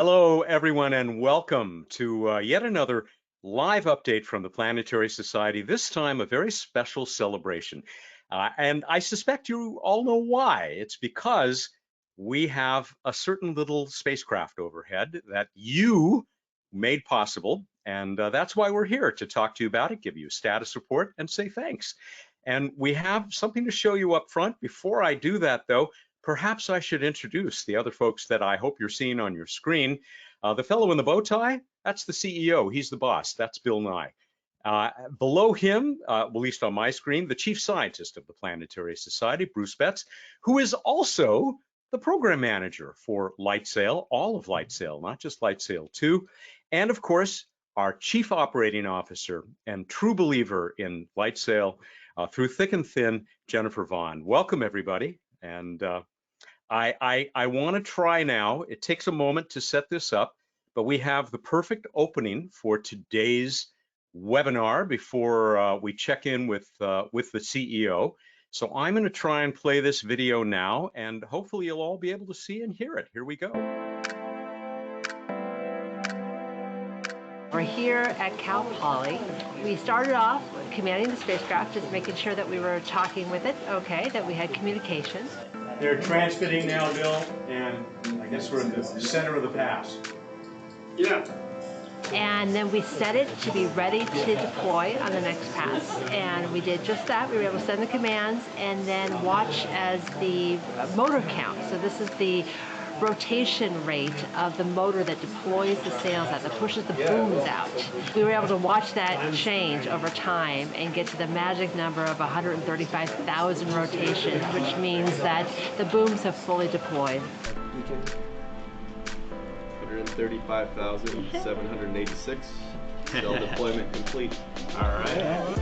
Hello, everyone, and welcome to yet another live update from the Planetary Society, this time a very special celebration. And I suspect you all know why. It's because we have a certain little spacecraft overhead that you made possible. And that's why we're here to talk to you about it, give you a status report, and say thanks. And we have something to show you up front. Before I do that, though, perhaps I should introduce the other folks that I hope you're seeing on your screen. The fellow in the bow tie, that's the CEO. He's the boss. That's Bill Nye. Below him, at least on my screen, the chief scientist of the Planetary Society, Bruce Betts, who is also the program manager for LightSail, all of LightSail, not just LightSail 2. And of course, our chief operating officer and true believer in LightSail through thick and thin, Jennifer Vaughn. Welcome, everybody. And I want to try now. It takes a moment to set this up, but we have the perfect opening for today's webinar before we check in with the CEO. So I'm going to try and play this video now, and hopefully you'll all be able to see and hear it. Here we go. We're here at Cal Poly. We started off commanding the spacecraft, just making sure that we were talking with it, okay, that we had communication. They're transmitting now, Bill, and I guess we're in the center of the pass. Yeah. And then we set it to be ready to deploy on the next pass. And we did just that. We were able to send the commands and then watch as the motor count. So this is the rotation rate of the motor that deploys the sails out, that pushes the booms out. We were able to watch that change over time and get to the magic number of 135,000 rotations, which means that the booms have fully deployed. 135,786. Cell deployment complete. All right.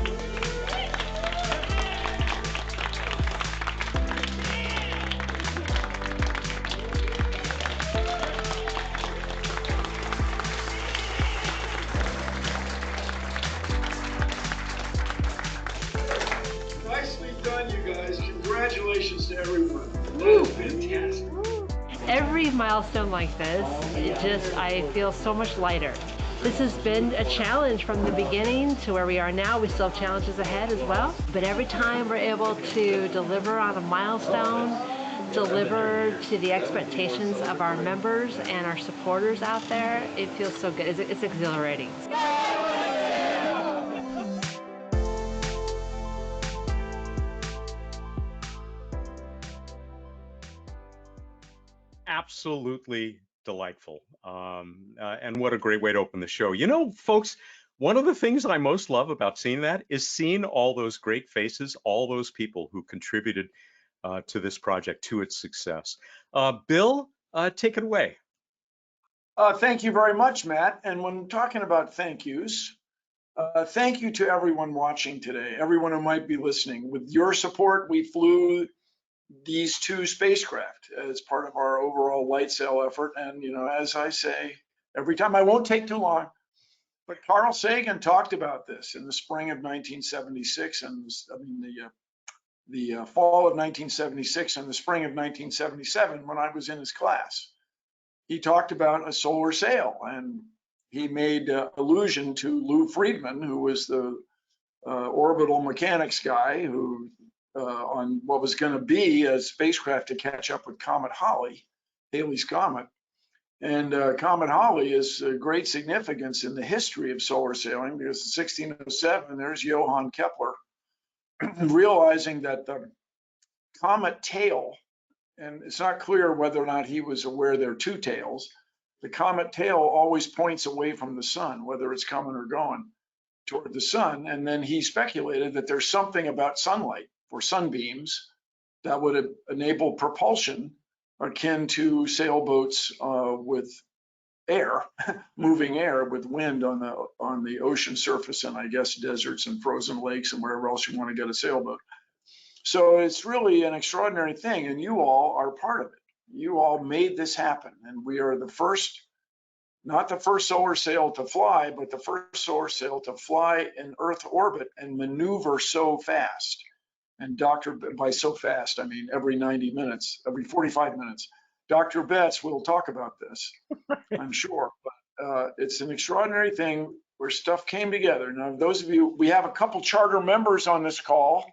Nicely done, you guys. Congratulations to everyone. That is fantastic. Every milestone like this, I feel so much lighter. This has been a challenge from the beginning to where we are now. We still have challenges ahead as well. But every time we're able to deliver on a milestone, deliver to the expectations of our members and our supporters out there, it feels so good. It's exhilarating. Absolutely delightful. And what a great way to open the show. You know, folks, one of the things I most love about seeing that is seeing all those great faces, all those people who contributed to this project, to its success. Bill, take it away. Thank you very much, Matt. And when talking about thank yous, thank you to everyone watching today, everyone who might be listening. With your support, we flew these two spacecraft as part of our overall LightSail effort. And, you know, as I say every time, I won't take too long, but Carl Sagan talked about this in the spring of 1976, and the fall of 1976 and the spring of 1977 when I was in his class. He talked about a solar sail, and he made allusion to Lou Friedman, who was the orbital mechanics guy who on what was going to be a spacecraft to catch up with Comet Halley, Halley's Comet. And Comet Halley is great significance in the history of solar sailing, because in 1607, there's Johann Kepler realizing that the comet tail, and it's not clear whether or not he was aware there are two tails, the comet tail always points away from the sun, whether it's coming or going toward the sun. And then he speculated that there's something about sunlight or sunbeams that would enable propulsion akin to sailboats with air, moving air with wind on the ocean surface, and I guess deserts and frozen lakes and wherever else you want to get a sailboat. So it's really an extraordinary thing, and you all are part of it. You all made this happen, and we are the first, not the first solar sail to fly, but the first solar sail to fly in Earth orbit and maneuver so fast. And by so fast, I mean every 90 minutes, every 45 minutes, Dr. Betts will talk about this, I'm sure. But it's an extraordinary thing where stuff came together. Now, those of you, we have a couple charter members on this call.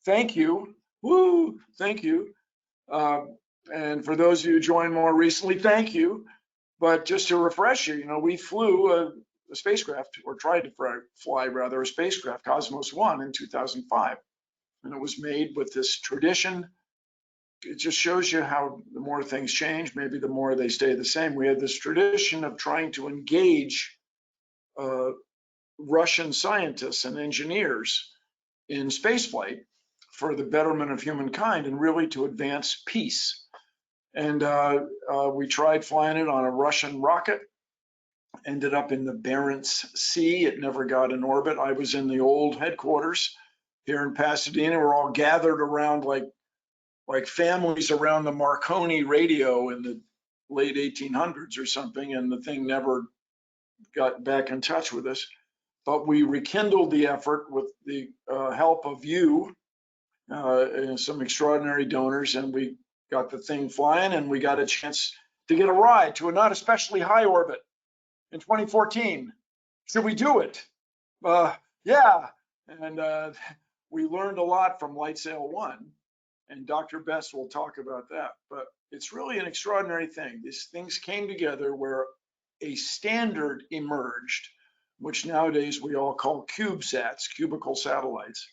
Thank you. Woo, thank you. And for those of you who joined more recently, thank you. But just to refresh you, we flew a spacecraft, or tried to fly rather, a spacecraft, Cosmos 1, in 2005. And it was made with this tradition. It just shows you how the more things change, maybe the more they stay the same. We had this tradition of trying to engage Russian scientists and engineers in spaceflight for the betterment of humankind and really to advance peace. And we tried flying it on a Russian rocket, ended up in the Barents Sea. It never got in orbit. I was in the old headquarters here in Pasadena. We're all gathered around like families around the Marconi radio in the late 1800s or something, and the thing never got back in touch with us. But we rekindled the effort with the help of you and some extraordinary donors, and we got the thing flying, and we got a chance to get a ride to a not especially high orbit in 2014. Should we do it? Yeah. And we learned a lot from LightSail 1, and Dr. Bess will talk about that. But it's really an extraordinary thing. These things came together where a standard emerged, which nowadays we all call cubesats, cubical satellites.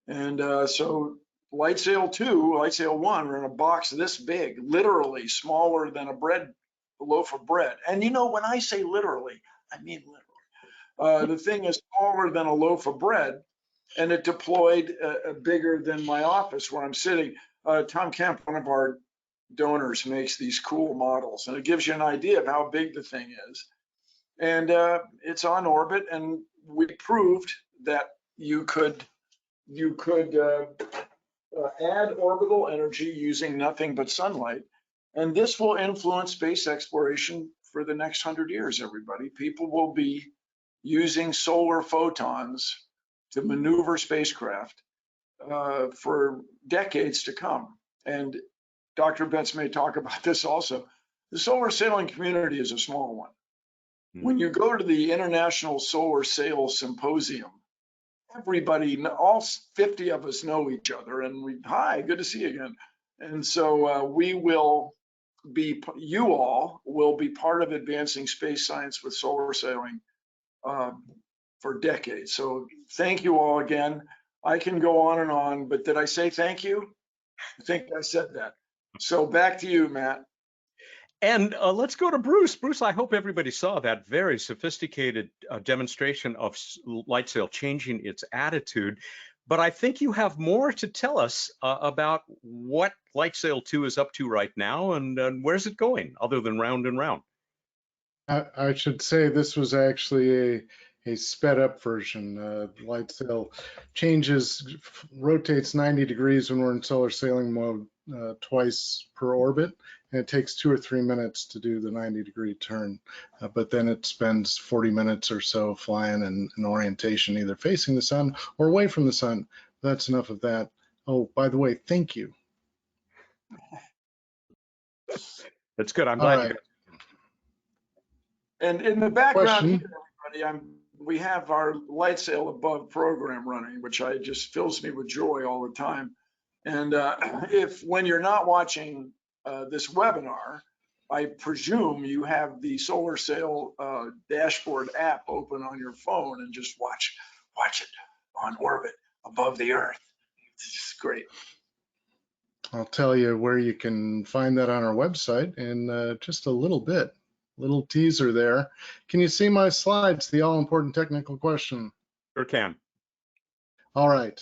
And so LightSail 2, LightSail 1 are in a box this big, literally smaller than a loaf of bread. And when I say literally, I mean literally. The thing is smaller than a loaf of bread, and it deployed bigger than my office where I'm sitting. Tom Kemp, one of our donors, makes these cool models, and it gives you an idea of how big the thing is. And it's on orbit, and we proved that you could add orbital energy using nothing but sunlight. And this will influence space exploration for the next 100 years, everybody. People will be using solar photons to maneuver spacecraft for decades to come. And Dr. Betts may talk about this also. The solar sailing community is a small one. When you go to the International Solar Sail Symposium, everybody, all 50 of us know each other, and hi, good to see you again. And so you all will be part of advancing space science with solar sailing for decades. So thank you all again. I can go on and on, but did I say thank you? I think I said that. So back to you, Matt. And let's go to Bruce. Bruce, I hope everybody saw that very sophisticated demonstration of LightSail changing its attitude. But I think you have more to tell us about what LightSail 2 is up to right now, and where's it going other than round and round? I should say this was actually a sped up version. LightSail rotates 90 degrees when we're in solar sailing mode twice per orbit, and it takes 2 or 3 minutes to do the 90-degree turn. But then it spends 40 minutes or so flying in an orientation either facing the sun or away from the sun. That's enough of that. Oh, by the way, thank you. That's good. I'm glad you. And in the background here, everybody, we have our LightSail Above program running, which just fills me with joy all the time. And when you're not watching this webinar, I presume you have the Solar Sail dashboard app open on your phone and just watch it on orbit above the Earth. It's great. I'll tell you where you can find that on our website in just a little bit. Little teaser there. Can you see my slides? The all-important technical question. Sure can. All right.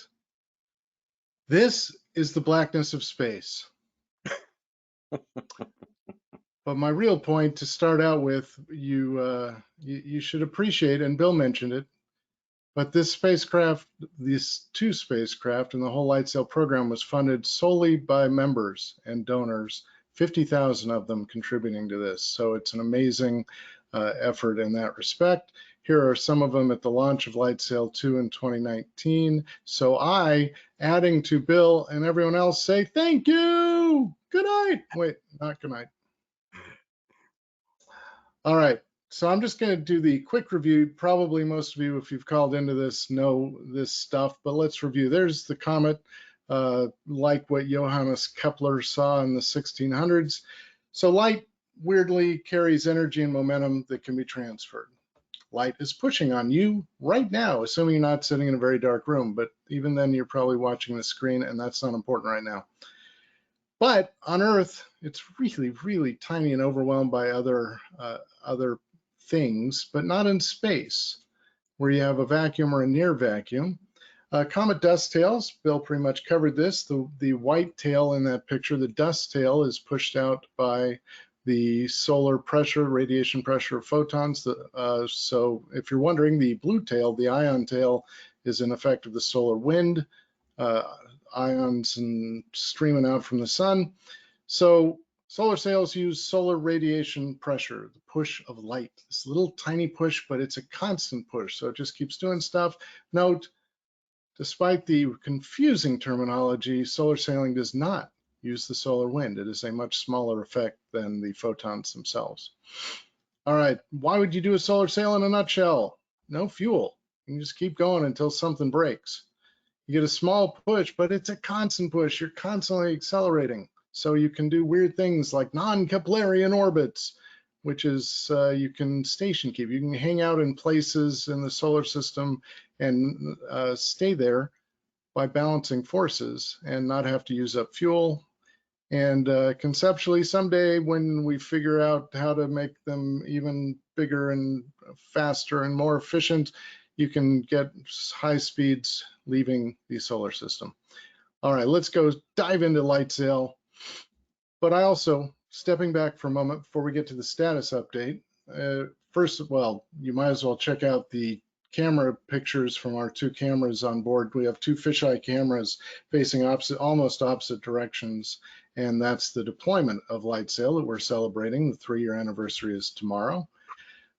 This is the blackness of space. But my real point to start out with, you should appreciate, and Bill mentioned it, but this spacecraft, these 2 spacecraft and the whole LightSail program was funded solely by members and donors, 50,000 of them contributing to this. So it's an amazing effort in that respect. Here are some of them at the launch of LightSail 2 in 2019. So I, adding to Bill and everyone else, say thank you. Good night. Wait, not good night. All right, so I'm just going to do the quick review. Probably most of you, if you've called into this, know this stuff, but let's review. There's the comet, like what Johannes Kepler saw in the 1600s. So light weirdly carries energy and momentum that can be transferred. Light is pushing on you right now, assuming you're not sitting in a very dark room, but even then you're probably watching the screen, and that's not important right now. But on Earth, it's really, really tiny and overwhelmed by other things, but not in space, where you have a vacuum or a near vacuum. Comet dust tails, Bill pretty much covered this. The white tail in that picture, the dust tail, is pushed out by the solar pressure, radiation pressure of photons. So if you're wondering, the blue tail, the ion tail, is an effect of the solar wind. Ions and streaming out from the sun. So solar sails use solar radiation pressure, the push of light. This little tiny push, but it's a constant push, so it just keeps doing stuff. Note, despite the confusing terminology, solar sailing does not use the solar wind. It is a much smaller effect than the photons themselves. All right, why would you do a solar sail in a nutshell? No fuel. You can just keep going until something breaks. You get a small push, but it's a constant push. You're constantly accelerating. So you can do weird things like non-Keplerian orbits, which is you can station keep. You can hang out in places in the solar system and stay there by balancing forces and not have to use up fuel. And conceptually, someday when we figure out how to make them even bigger and faster and more efficient, you can get high speeds leaving the solar system. All right, let's go dive into LightSail. But I also, stepping back for a moment before we get to the status update, first, well, you might as well check out the camera pictures from our two cameras on board. We have two fisheye cameras facing almost opposite directions, and that's the deployment of LightSail that we're celebrating. The 3-year anniversary is tomorrow.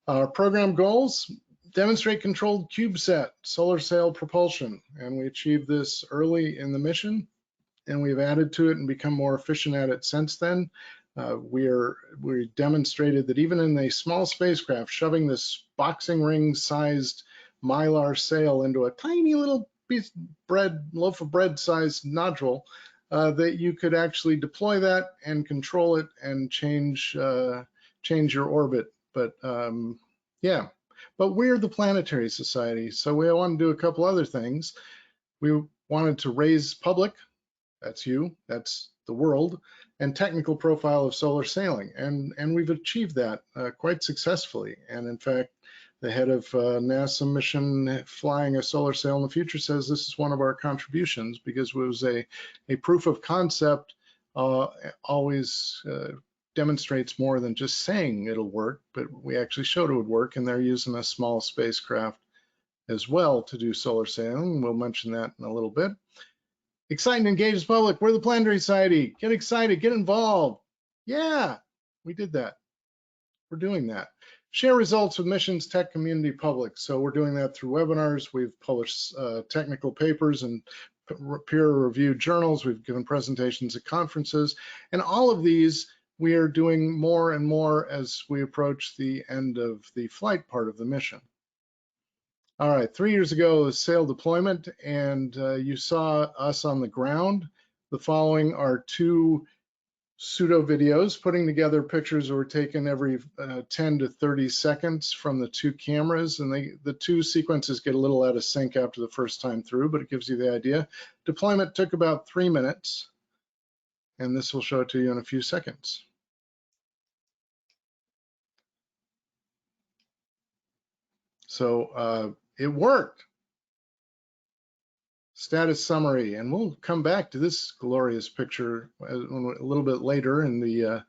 Our program goals: demonstrate controlled cubesat solar sail propulsion, and we achieved this early in the mission, and we've added to it and become more efficient at it since then. We demonstrated that even in a small spacecraft, shoving this boxing ring sized mylar sail into a tiny little piece of loaf of bread sized nodule, that you could actually deploy that and control it and change your orbit. But yeah, but we're the Planetary Society, so we want to do a couple other things. We wanted to raise public, that's you, that's the world, and technical profile of solar sailing, and we've achieved that quite successfully. And in fact, the head of NASA mission flying a solar sail in the future says this is one of our contributions because it was a proof of concept. Always demonstrates more than just saying it'll work, but we actually showed it would work, and they're using a small spacecraft as well to do solar sailing. We'll mention that in a little bit. Excite and engage the public. We're the Planetary Society. Get excited, get involved. Yeah, we did that. We're doing that. Share results with missions, tech, community, public. So we're doing that through webinars. We've published technical papers and peer-reviewed journals. We've given presentations at conferences. And all of these, we are doing more and more as we approach the end of the flight part of the mission. All right, 3 years ago was sail deployment, and you saw us on the ground. The following are two pseudo videos putting together pictures that were taken every 10 to 30 seconds from the two cameras, and the two sequences get a little out of sync after the first time through, but it gives you the idea. Deployment took about 3 minutes, and this will show it to you in a few seconds. So it worked. Status summary, and we'll come back to this glorious picture a little bit later in the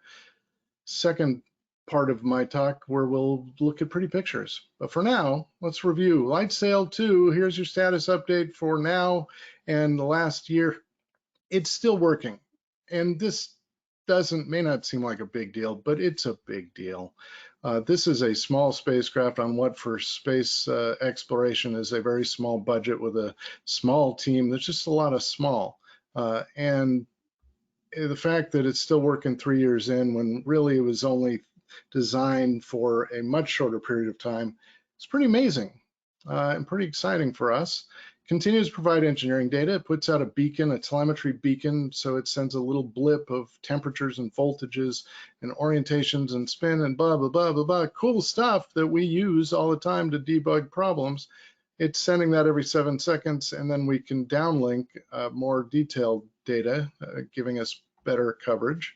second part of my talk, where we'll look at pretty pictures. But for now, let's review. LightSail 2, here's your status update for now and the last year. It's still working, and this may not seem like a big deal, but it's a big deal. This is a small spacecraft on what for space exploration is a very small budget with a small team. There's just a lot of small. And the fact that it's still working 3 years in when really it was only designed for a much shorter period of time. It's pretty amazing and pretty exciting for us. Continues to provide engineering data. It puts out a beacon, a telemetry beacon, so it sends a little blip of temperatures and voltages and orientations and spin and blah, blah, blah, blah, blah. Cool stuff that we use all the time to debug problems. It's sending that every 7 seconds, and then we can downlink more detailed data, giving us better coverage.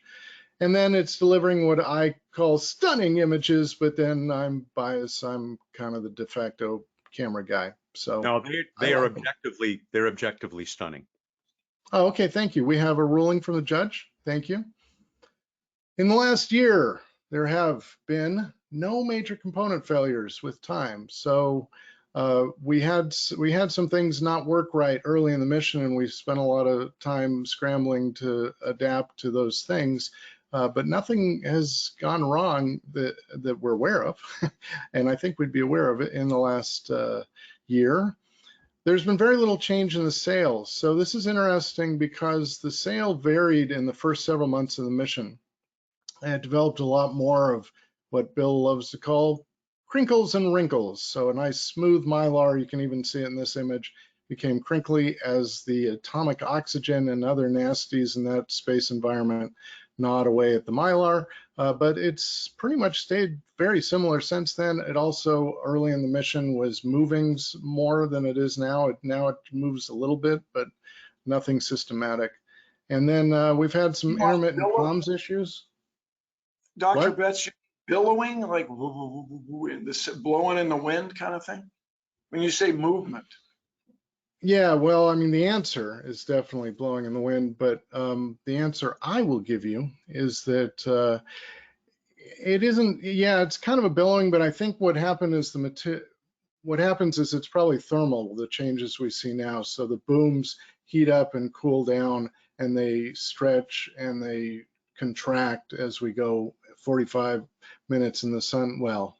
And then it's delivering what I call stunning images, but then I'm biased. I'm kind of the de facto camera guy. So No, like they're objectively stunning. Oh, okay, thank you. We have a ruling from the judge. Thank you. In the last year, there have been no major component failures with time. So we had some things not work right early in the mission, and we spent a lot of time scrambling to adapt to those things. But nothing has gone wrong that we're aware of, and I think we'd be aware of it in the last year. There's been very little change in the sails. So this is interesting because the sail varied in the first several months of the mission. And it developed a lot more of what Bill loves to call crinkles and wrinkles. So a nice smooth mylar, you can even see it in this image, became crinkly as the atomic oxygen and other nasties in that space environment gnawed away at the mylar, but it's pretty much stayed very similar since then. It also, early in the mission, was moving more than it is now. Now it moves a little bit, but nothing systematic. And then we've had some intermittent comms issues. Dr. What? Betts, billowing, like blowing in the wind kind of thing? When you say movement. Yeah, well, I mean, the answer is definitely blowing in the wind, but the answer I will give you is that it isn't. Yeah, it's kind of a billowing, but I think what happened is what happens is it's probably thermal, the changes we see now. So the booms heat up and cool down, and they stretch and they contract as we go 45 minutes in the sun. Well,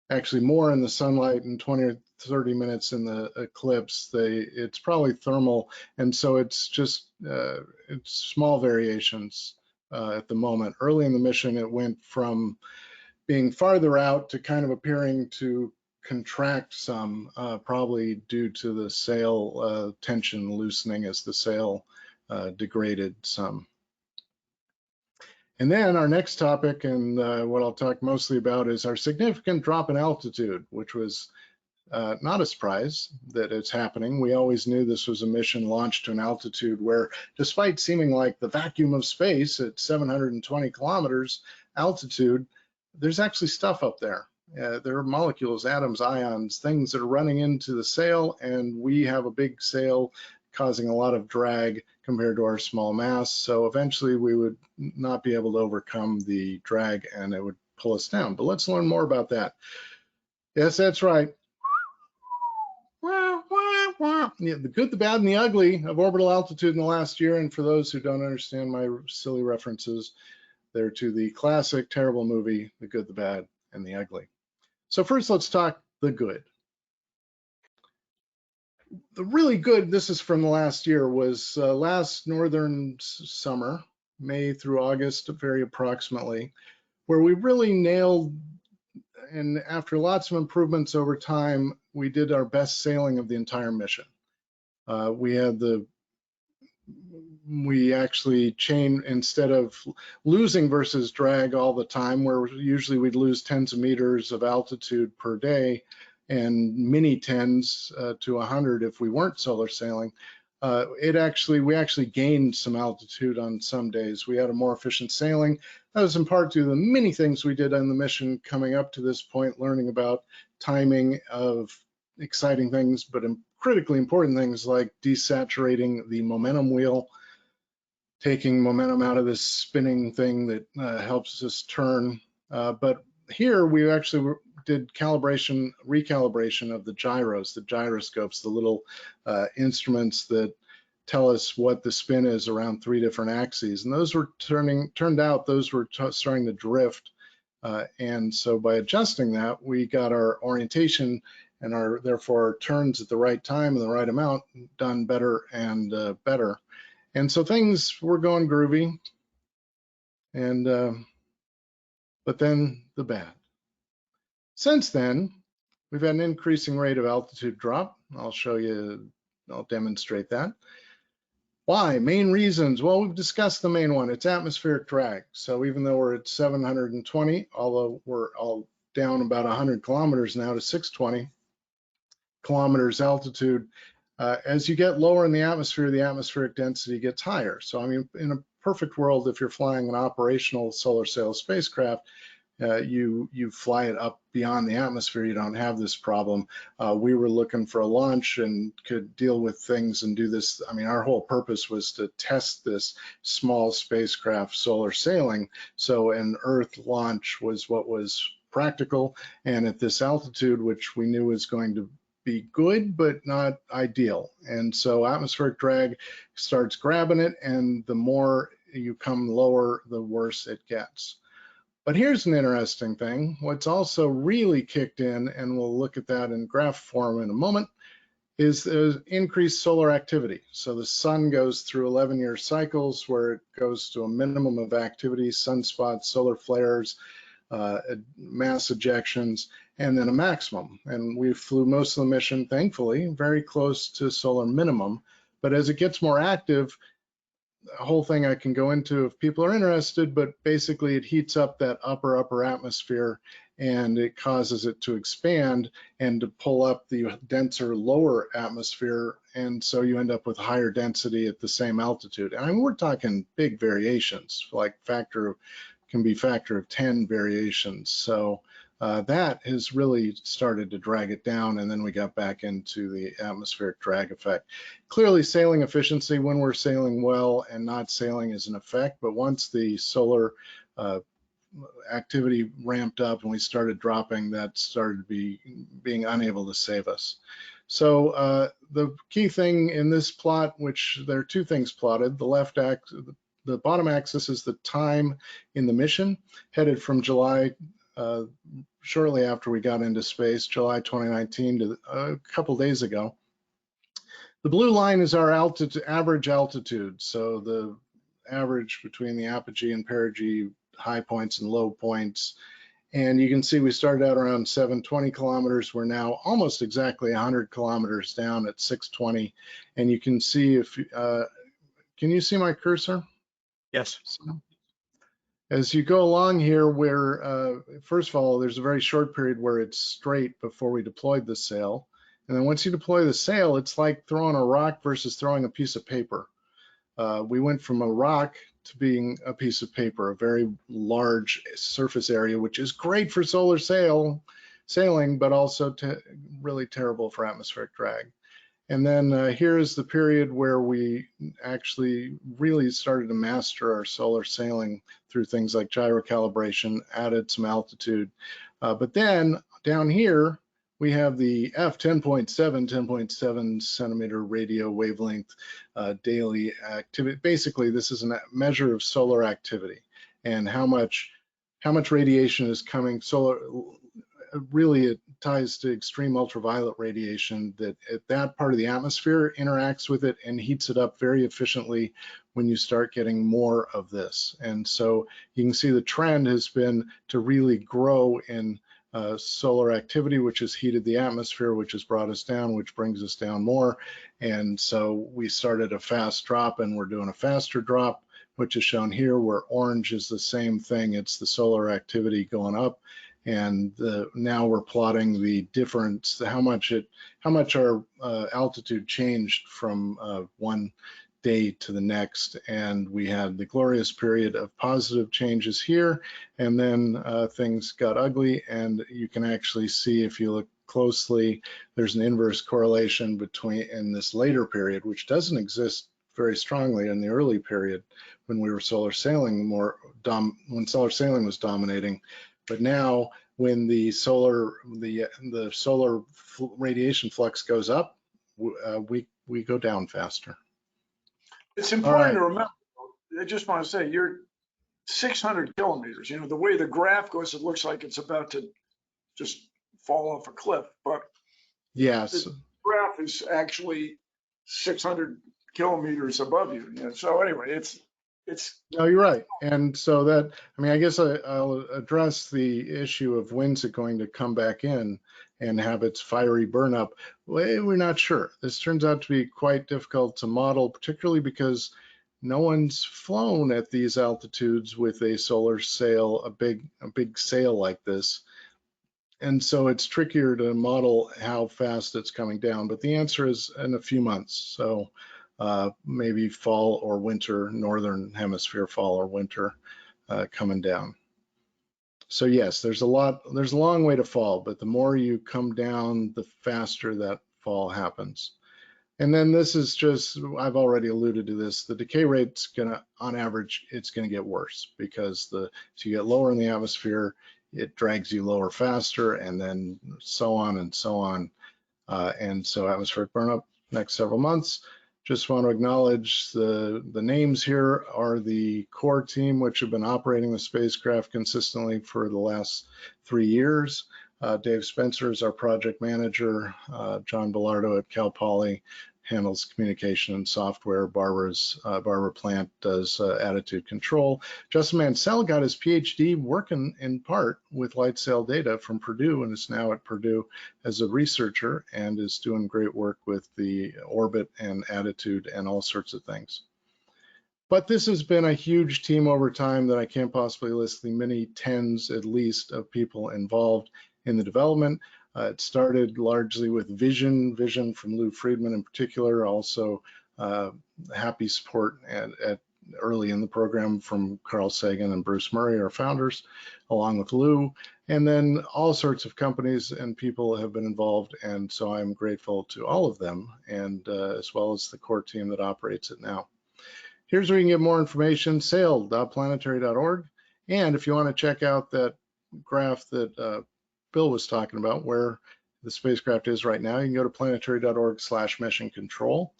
actually more in the sunlight and 20 or 30 minutes in the eclipse. It's probably thermal, and so it's just it's small variations at the moment. Early in the mission, it went from being farther out to kind of appearing to contract some, probably due to the sail tension loosening as the sail degraded some. And then our next topic, and what I'll talk mostly about, is our significant drop in altitude, which was not a surprise that it's happening. We always knew this was a mission launched to an altitude where, despite seeming like the vacuum of space at 720 kilometers altitude, there's actually stuff up there. There are molecules, atoms, ions, things that are running into the sail, and we have a big sail causing a lot of drag compared to our small mass. So eventually we would not be able to overcome the drag and it would pull us down. But let's learn more about that. Yes, that's right. Yeah, the good, the bad, and the ugly of orbital altitude in the last year. And for those who don't understand my silly references, they're to the classic terrible movie, The Good, the Bad, and the Ugly. So first, let's talk the good. The really good, this is from the last year, was last northern summer, May through August, very approximately, where we really nailed, and after lots of improvements over time, we did our best sailing of the entire mission. We actually chain, instead of losing versus drag all the time, where usually we'd lose tens of meters of altitude per day and mini tens to 100 if we weren't solar sailing. We actually gained some altitude on some days. We had a more efficient sailing. That was in part due to the many things we did on the mission coming up to this point, learning about timing of exciting things, but critically important things like desaturating the momentum wheel, taking momentum out of this spinning thing that helps us turn. But here we actually did recalibration of the gyros, the gyroscopes, the little instruments that tell us what the spin is around 3 different axes. And those were turned out those were starting to drift. And so by adjusting that, we got our orientation and therefore our turns at the right time and the right amount done better and better. And so things were going groovy. And But then the bad. Since then, we've had an increasing rate of altitude drop. I'll show you, I'll demonstrate that. Why? Main reasons. Well, we've discussed the main one. It's atmospheric drag. So even though we're at 720, although we're all down about 100 kilometers now to 620 kilometers altitude, as you get lower in the atmospheric density gets higher. So I mean, in a perfect world, if you're flying an operational solar sail spacecraft, you fly it up beyond the atmosphere, you don't have this problem. We were looking for a launch and could deal with things and do this. I mean, our whole purpose was to test this small spacecraft solar sailing. So an Earth launch was what was practical, and at this altitude, which we knew was going to be good, but not ideal. And so atmospheric drag starts grabbing it, and the more you come lower, the worse it gets. But here's an interesting thing. What's also really kicked in, and we'll look at that in graph form in a moment, is increased solar activity. So the sun goes through 11-year cycles where it goes to a minimum of activity, sunspots, solar flares, mass ejections, and then a maximum. And we flew most of the mission, thankfully, very close to solar minimum. But as it gets more active, a whole thing I can go into if people are interested, but basically it heats up that upper atmosphere and it causes it to expand and to pull up the denser lower atmosphere. And so you end up with higher density at the same altitude. And I mean, we're talking big variations, like can be factor of 10 variations. So that has really started to drag it down, and then we got back into the atmospheric drag effect. Clearly, sailing efficiency when we're sailing well and not sailing is an effect, but once the solar activity ramped up and we started dropping, that started being unable to save us. So the key thing in this plot, which there are two things plotted, the bottom axis is the time in the mission, headed from July, shortly after we got into space, July 2019 to a couple days ago. The blue line is our average altitude, so the average between the apogee and perigee high points and low points. And you can see we started out around 720 kilometers. We're now almost exactly 100 kilometers down at 620. And you can see can you see my cursor? Yes. As you go along here, where first of all, there's a very short period where it's straight before we deployed the sail. And then once you deploy the sail, it's like throwing a rock versus throwing a piece of paper. We went from a rock to being a piece of paper, a very large surface area, which is great for solar sailing, but also really terrible for atmospheric drag. And then here's the period where we actually really started to master our solar sailing through things like gyro calibration, added some altitude. But then down here, we have the F10.7 centimeter radio wavelength daily activity. Basically, this is a measure of solar activity and how much radiation is coming. Really, it ties to extreme ultraviolet radiation that at that part of the atmosphere interacts with it and heats it up very efficiently when you start getting more of this. And so you can see the trend has been to really grow in solar activity, which has heated the atmosphere, which has brought us down, which brings us down more. And so we started a fast drop and we're doing a faster drop, which is shown here, where orange is the same thing. It's the solar activity going up. And now we're plotting the difference, how much our altitude changed from one day to the next. And we had the glorious period of positive changes here, and then things got ugly. And you can actually see, if you look closely, there's an inverse correlation in this later period, which doesn't exist very strongly in the early period when we were solar sailing when solar sailing was dominating. But now, when the solar radiation flux goes up, we go down faster. It's important to remember. I just want to say, you're 600 kilometers. You know, the way the graph goes, it looks like it's about to just fall off a cliff. But yes, the graph is actually 600 kilometers above you. So anyway, It's No, you're right. And so that, I mean, I guess I'll address the issue of when's it going to come back in and have its fiery burn up. Well, we're not sure. This turns out to be quite difficult to model, particularly because no one's flown at these altitudes with a solar sail, a big sail like this. And so it's trickier to model how fast it's coming down. But the answer is in a few months. So maybe fall or winter, northern hemisphere fall or winter coming down. So yes, there's a long way to fall, but the more you come down, the faster that fall happens. And then this is just, I've already alluded to this, the decay rate's gonna, on average, it's gonna get worse because as you get lower in the atmosphere, it drags you lower faster, and then so on and so on. And so atmospheric burnup next several months. Just want to acknowledge the names here are the core team, which have been operating the spacecraft consistently for the last 3 years. Dave Spencer is our project manager. John Bellardo at Cal Poly handles communication and software. Barbara Plant does attitude control. Justin Mansell got his PhD working in part with LightSail data from Purdue, and is now at Purdue as a researcher and is doing great work with the orbit and attitude and all sorts of things. But this has been a huge team over time that I can't possibly list the many tens at least of people involved in the development. It started largely with vision from Lou Friedman in particular, also happy support at early in the program from Carl Sagan and Bruce Murray, our founders, along with Lou. And then all sorts of companies and people have been involved, and so I'm grateful to all of them, and as well as the core team that operates it now. Here's where you can get more information, sail.planetary.org. And if you want to check out that graph that Bill was talking about, where the spacecraft is right now, you can go to planetary.org/mission control.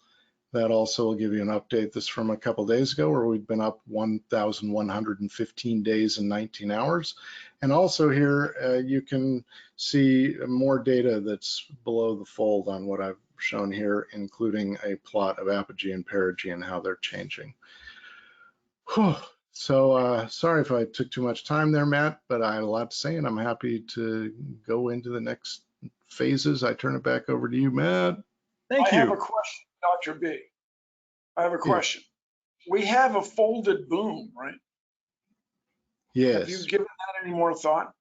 That also will give you an update. This from a couple days ago, where we've been up 1,115 days and 19 hours. And also here, you can see more data that's below the fold on what I've shown here, including a plot of apogee and perigee and how they're changing. Whew. So sorry if I took too much time there, Matt, but I had a lot to say, and I'm happy to go into the next phases. I turn it back over to you, Matt. Thank I have a you. question, Dr. B. I have a Yes. question. We have a folded boom, right? Have you Yes. given that any more thought?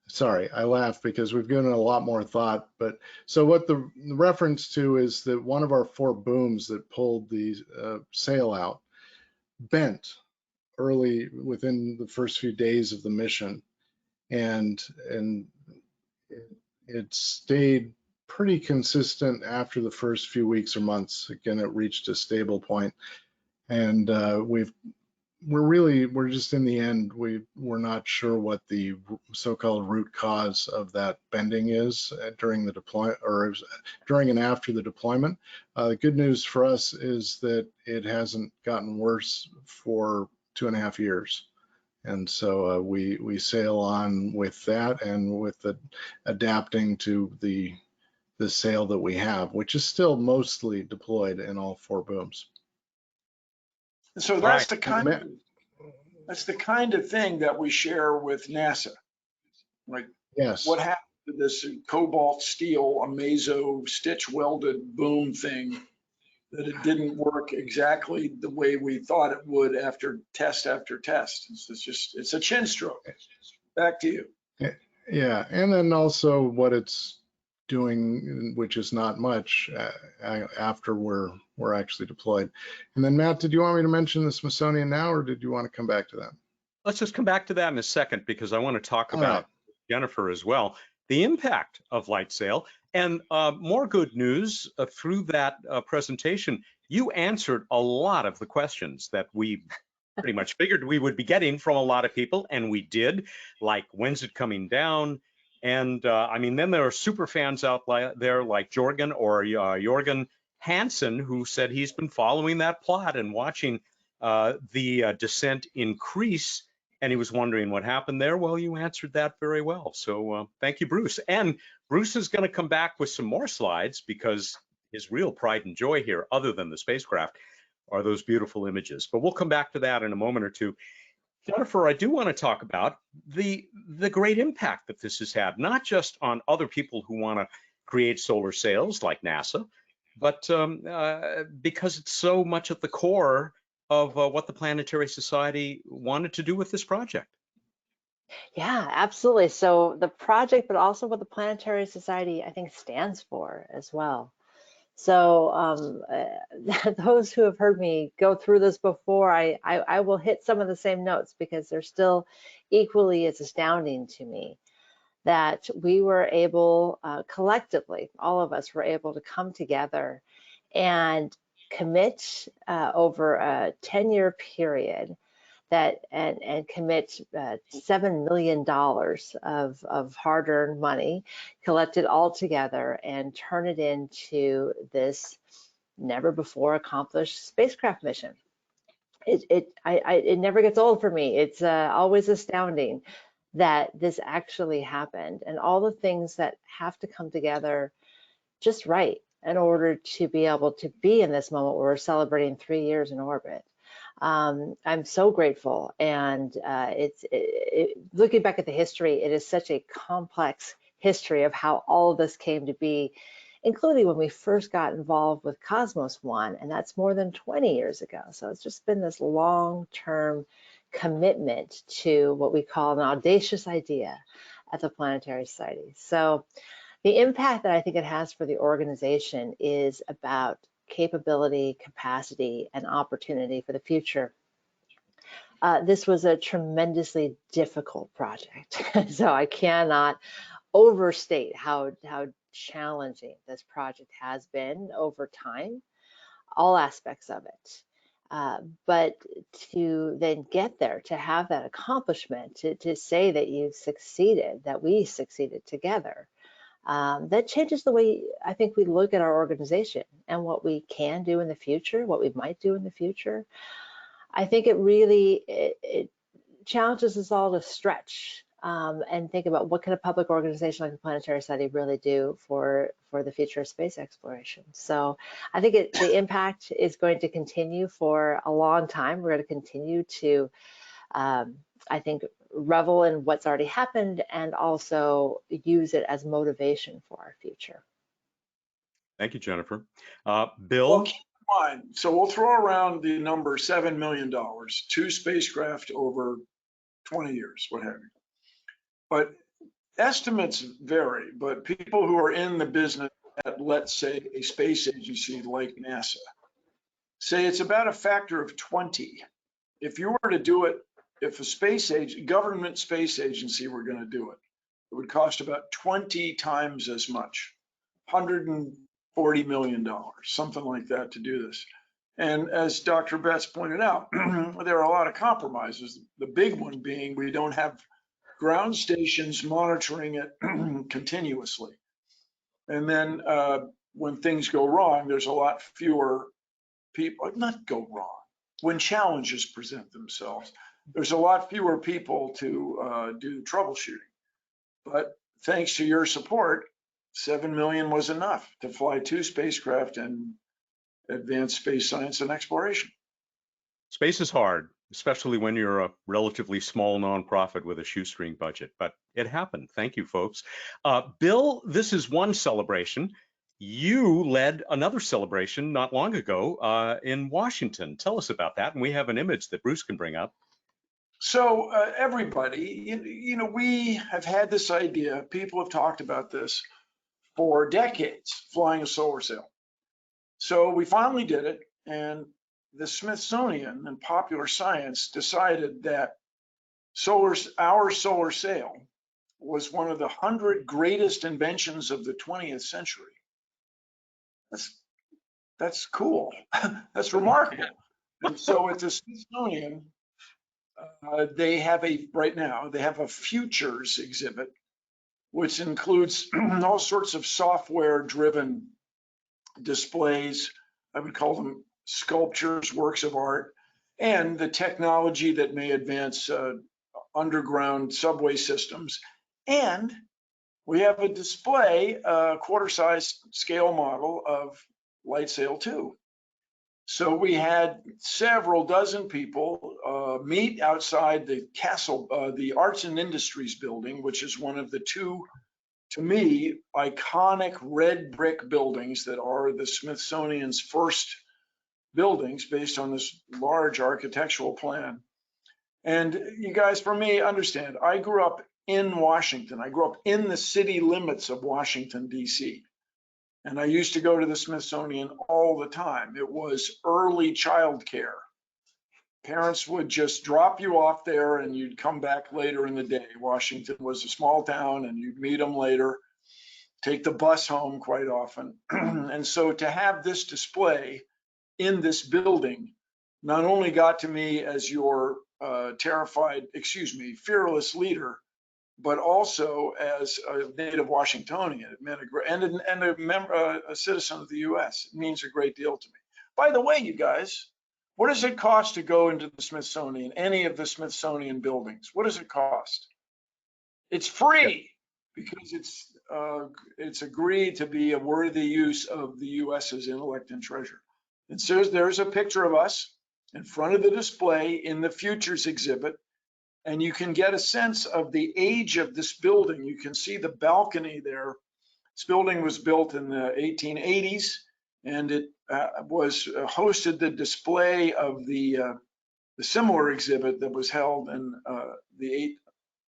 Sorry, I laugh because we've given it a lot more thought. But so what the reference to is that one of our 4 booms that pulled the sail out bent early within the first few days of the mission, and it stayed pretty consistent after the first few weeks or months. Again, it reached a stable point, and we're just in the end, we're not sure what the so-called root cause of that bending is during the deployment, or during and after the deployment. The good news for us is that it hasn't gotten worse for 2.5 years. And so we sail on with that, and with the adapting to the sail that we have, which is still mostly deployed in all 4 booms. So that's the kind of thing that we share with NASA. Like, Yes. what happened to this cobalt steel Amazo stitch welded boom thing, that it didn't work exactly the way we thought it would after test after test. It's a chin stroke. Back to you. Yeah, and then also what it's doing, which is not much after we're actually deployed. And then Matt, did you want me to mention the Smithsonian now, or did you want to come back to that? Let's just come back to that in a second, because I want to talk about Jennifer as well, the impact of LightSail. And more good news, through that presentation, you answered a lot of the questions that we pretty much figured we would be getting from a lot of people, and we did, like, when's it coming down? And I mean, then there are super fans out there like Jorgen Hansen, who said he's been following that plot and watching the descent increase, and he was wondering what happened there. Well, you answered that very well. So thank you, Bruce. And Bruce is going to come back with some more slides, because his real pride and joy here, other than the spacecraft, are those beautiful images. But we'll come back to that in a moment or two. Jennifer, I do want to talk about the great impact that this has had, not just on other people who want to create solar sails like NASA, but because it's so much at the core of what the Planetary Society wanted to do with this project. Yeah, absolutely. So the project, but also what the Planetary Society, I think, stands for as well. So those who have heard me go through this before, I will hit some of the same notes because they're still equally as astounding to me that we were able, collectively, all of us were able to come together and commit over a 10-year period that and commit $7 million of hard-earned money, collect it all together and turn it into this never before accomplished spacecraft mission. It never gets old for me. It's always astounding that this actually happened, and all the things that have to come together just right in order to be able to be in this moment where we're celebrating 3 years in orbit. I'm so grateful, and looking back at the history, it is such a complex history of how all of this came to be, including when we first got involved with Cosmos One, and that's more than 20 years ago. So it's just been this long-term commitment to what we call an audacious idea at the Planetary Society. So the impact that I think it has for the organization is about capability, capacity, and opportunity for the future. This was a tremendously difficult project, so I cannot overstate how challenging this project has been over time, all aspects of it. But to then get there, to have that accomplishment, to say that you've succeeded, that we succeeded together, that changes the way I think we look at our organization and what we can do in the future, what we might do in the future. I think it really it challenges us all to stretch and think about what can a public organization like the Planetary Society really do for the future of space exploration. So I think the impact is going to continue for a long time. We're going to continue to, I think, revel in what's already happened and also use it as motivation for our future. Thank you, Jennifer. Well, Bill? keep in mind, so we'll throw around the number $7 million, 2 spacecraft over 20 years, what have you. But estimates vary, but people who are in the business at, let's say, a space agency like NASA, say it's about a factor of 20. If you were to do it, if a government space agency were going to do it, it would cost about 20 times as much, $140 million, something like that, to do this. And as Dr. Betts pointed out, there are a lot of compromises. The big one being we don't have ground stations monitoring it continuously. And then when things go wrong, there's a lot fewer people, not go wrong, when challenges present themselves, there's a lot fewer people to do troubleshooting. But thanks to your support, 7 million was enough to fly 2 spacecraft and advance space science and exploration. Space is hard, especially when you're a relatively small nonprofit with a shoestring budget, but it happened. Thank you, folks. Bill, this is one celebration. You led another celebration not long ago in Washington. Tell us about that. And we have an image that Bruce can bring up. So everybody, we have had this idea. People have talked about this for decades, flying a solar sail. So we finally did it, and the Smithsonian and Popular Science decided that our solar sail was one of the 100 greatest inventions of the 20th century. That's cool. That's remarkable. And so at the Smithsonian, they have right now they have a futures exhibit, which includes all sorts of software-driven displays. I would call them sculptures, works of art, and the technology that may advance underground subway systems. And we have a display, a quarter-size scale model of LightSail 2. So we had several dozen people meet outside the castle, the Arts and Industries building, which is one of the two, to me, iconic red brick buildings that are the Smithsonian's first buildings based on this large architectural plan. And you guys, for me, understand, I grew up in Washington. I grew up in the city limits of Washington, D.C. And I used to go to the Smithsonian all the time. It was early childcare. Parents would just drop you off there and you'd come back later in the day. Washington was a small town and you'd meet them later, take the bus home quite often. And so to have this display in this building not only got to me as your fearless leader, but also as a native Washingtonian. It meant a citizen of the U.S. It means a great deal to me. By the way, you guys, what does it cost to go into the Smithsonian, any of the Smithsonian buildings? What does it cost? It's free because it's agreed to be a worthy use of the U.S.'s intellect and treasure. And so there's a picture of us in front of the display in the Futures exhibit. And you can get a sense of the age of this building. You can see the balcony there. This building was built in the 1880s, and it hosted the display of the similar exhibit that was held in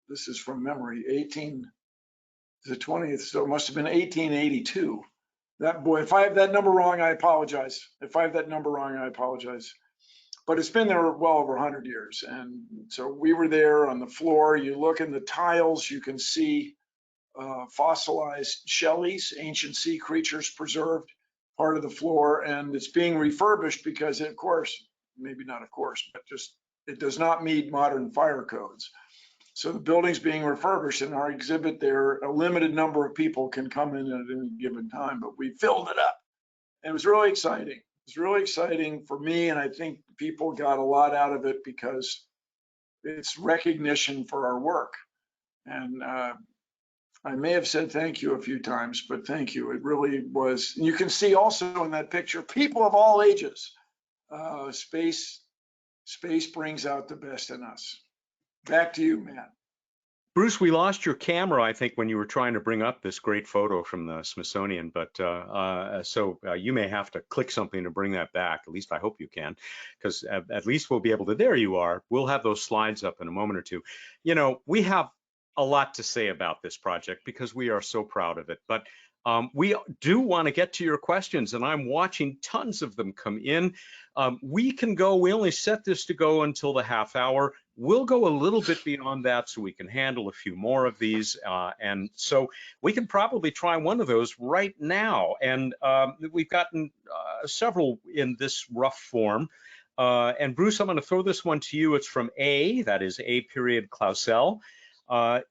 this is from memory, the 20th, so it must have been 1882. That boy, if I have that number wrong, I apologize. But it's been there well over 100 years. And so we were there on the floor. You look in the tiles, you can see fossilized shellies, ancient sea creatures preserved, part of the floor. And it's being refurbished because, of course, maybe not of course, but just it does not meet modern fire codes. So the building's being refurbished. In our exhibit there, a limited number of people can come in at any given time, but we filled it up. And it was really exciting. It's really exciting for me, and I think people got a lot out of it because it's recognition for our work. And I may have said thank you a few times, but thank you. It really was. And you can see also in that picture, people of all ages. Space brings out the best in us. Back to you, Matt. Bruce, we lost your camera, I think, when you were trying to bring up this great photo from the Smithsonian, but so you may have to click something to bring that back. At least I hope you can, because at least we'll be able to, there you are. We'll have those slides up in a moment or two. You know, we have a lot to say about this project because we are so proud of it, but we do want to get to your questions, and I'm watching tons of them come in. We only set this to go until the half hour. We'll go a little bit beyond that so we can handle a few more of these. And so we can probably try one of those right now. And we've gotten several in this rough form. And Bruce, I'm going to throw this one to you. It's from A, that is A period Clausel.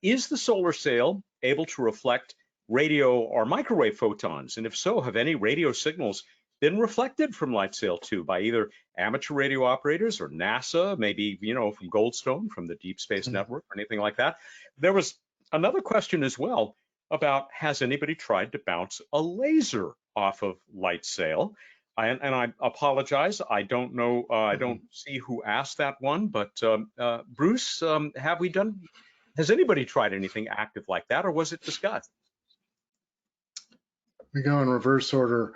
Is the solar sail able to reflect radio or microwave photons? And if so, have any radio signals been reflected from LightSail 2 by either amateur radio operators or NASA, maybe, you know, from Goldstone, from the Deep Space Network, or anything like that? There was another question as well about, has anybody tried to bounce a laser off of LightSail? And I apologize, I don't know, I don't see who asked that one, but Bruce, has anybody tried anything active like that, or was it discussed? We go in reverse order.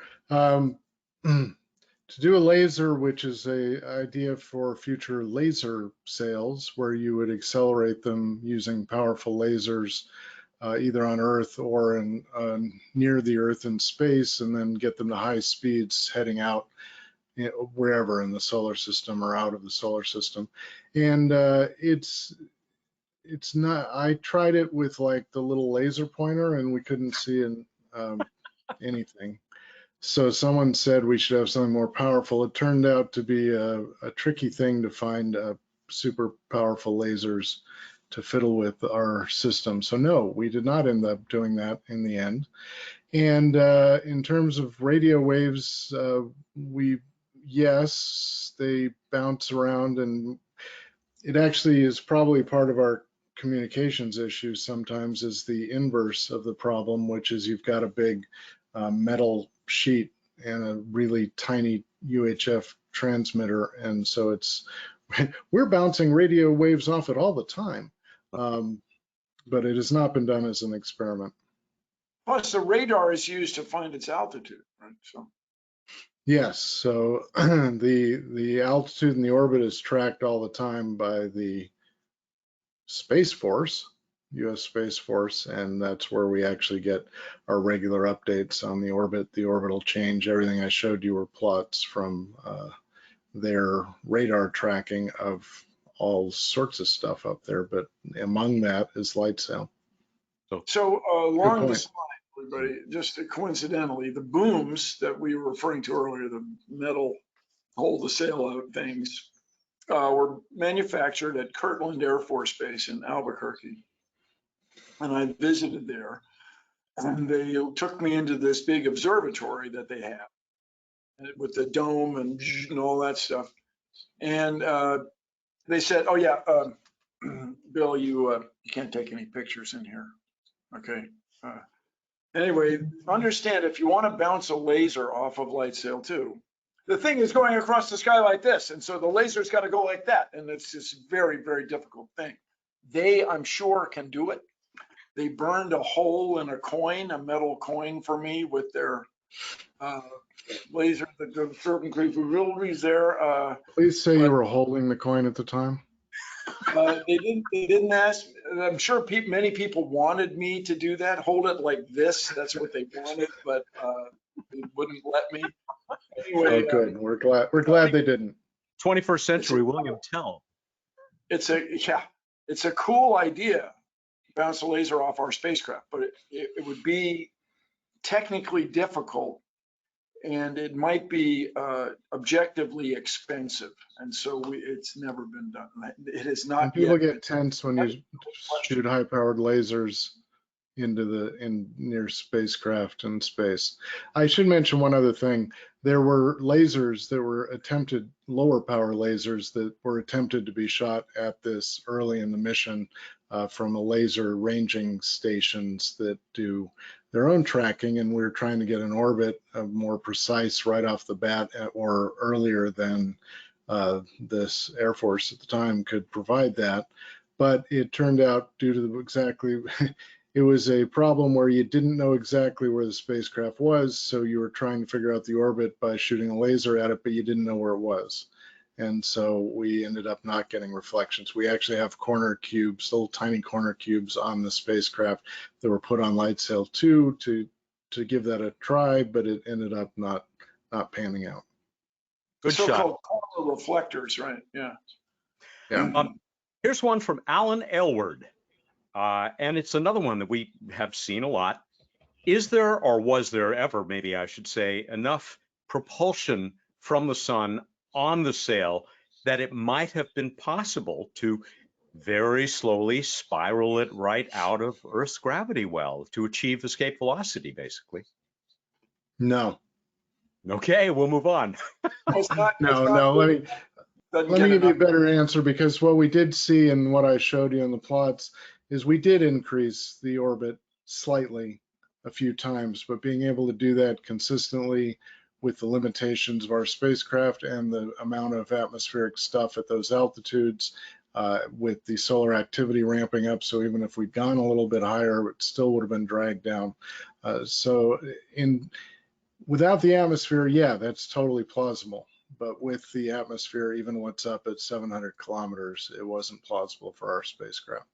To do a laser, which is a idea for future laser sails, where you would accelerate them using powerful lasers, either on Earth or in near the Earth in space, and then get them to high speeds heading out, you know, wherever in the solar system or out of the solar system. And it's not. I tried it with like the little laser pointer, and we couldn't see anything. So someone said we should have something more powerful. It turned out to be a tricky thing to find super powerful lasers to fiddle with our system. So no, we did not end up doing that in the end. And in terms of radio waves, yes, they bounce around, and it actually is probably part of our communications issue sometimes, is the inverse of the problem, which is you've got a big metal sheet and a really tiny UHF transmitter, and so we're bouncing radio waves off it all the time, but it has not been done as an experiment. Plus, the radar is used to find its altitude, right? So. Yes, so the altitude in the orbit is tracked all the time by the Space Force, U.S. Space Force, and that's where we actually get our regular updates on the orbit, the orbital change. Everything I showed you were plots from their radar tracking of all sorts of stuff up there, but among that is LightSail. So along the slide, everybody, just coincidentally, the booms that we were referring to earlier, the metal hold the sail out things, were manufactured at Kirtland Air Force Base in Albuquerque. And I visited there, and they took me into this big observatory that they have with the dome and all that stuff. And they said, oh yeah, Bill, you can't take any pictures in here. Okay. Anyway, understand if you want to bounce a laser off of LightSail 2, the thing is going across the sky like this. And so the laser's got to go like that. And it's this very, very difficult thing. They, I'm sure, can do it. They burned a hole in a coin, a metal coin for me with their laser, the certain capabilities there. Please say you were holding the coin at the time. They didn't ask. I'm sure many people wanted me to do that, hold it like this. That's what they wanted, but they wouldn't let me. Anyway, oh, good. We're glad they didn't. 21st century William Tell. It's a cool idea, bounce a laser off our spacecraft, but it would be technically difficult, and it might be objectively expensive, and so it's never been done. It is not. And people get tense when you shoot high-powered lasers into near spacecraft in space. I should mention one other thing. There were lasers that were attempted, lower power lasers that were attempted to be shot at this early in the mission from a laser ranging stations that do their own tracking, and we were trying to get an orbit more precise right off the bat or earlier than this Air Force at the time could provide that. But it turned out due to it was a problem where you didn't know exactly where the spacecraft was, so you were trying to figure out the orbit by shooting a laser at it, but you didn't know where it was. And so we ended up not getting reflections. We actually have corner cubes, little tiny corner cubes on the spacecraft that were put on LightSail 2 to give that a try, but it ended up not panning out. Good shot. So-called corner reflectors, right? Yeah. Yeah. Here's one from Alan Aylward. And it's another one that we have seen a lot. Is there, or was there ever, maybe I should say, enough propulsion from the sun on the sail that it might have been possible to very slowly spiral it right out of Earth's gravity well to achieve escape velocity, basically? No. Okay, we'll move on. No. Let me give you a better answer, because what we did see and what I showed you in the plots is we did increase the orbit slightly a few times, but being able to do that consistently with the limitations of our spacecraft and the amount of atmospheric stuff at those altitudes, with the solar activity ramping up, so even if we'd gone a little bit higher, it still would have been dragged down. So without the atmosphere, yeah, that's totally plausible. But with the atmosphere, even what's up at 700 kilometers, it wasn't plausible for our spacecraft.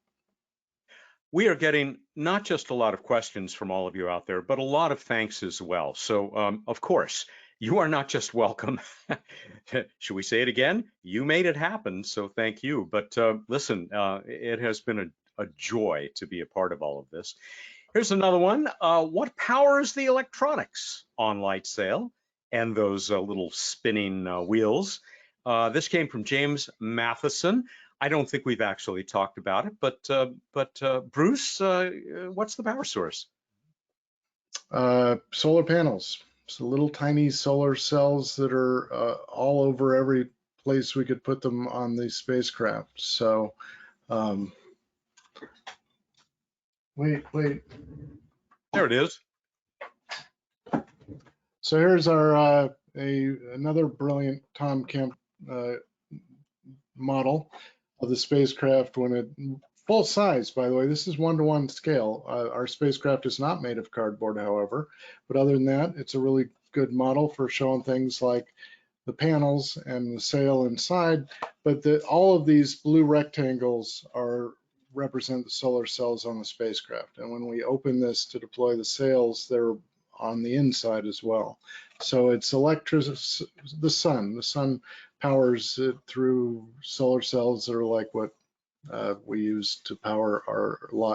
We are getting not just a lot of questions from all of you out there, but a lot of thanks as well. So, of course, you are not just welcome. Should we say it again? You made it happen, so thank you. But listen, it has been a joy to be a part of all of this. Here's another one. What powers the electronics on LightSail and those little spinning wheels? This came from James Matheson. I don't think we've actually talked about it, but Bruce, what's the power source? Solar panels. So little tiny solar cells that are all over every place we could put them on the spacecraft. So, wait. There it is. So here's our another brilliant Tom Kemp model of the spacecraft when it full size, by the way. This is 1-to-1 scale. Our spacecraft is not made of cardboard, however, but other than that, it's a really good model for showing things like the panels and the sail inside. But all of these blue rectangles represent the solar cells on the spacecraft. And when we open this to deploy the sails, they're on the inside as well. So it's the sun. The sun powers it through solar cells that are like what we use to power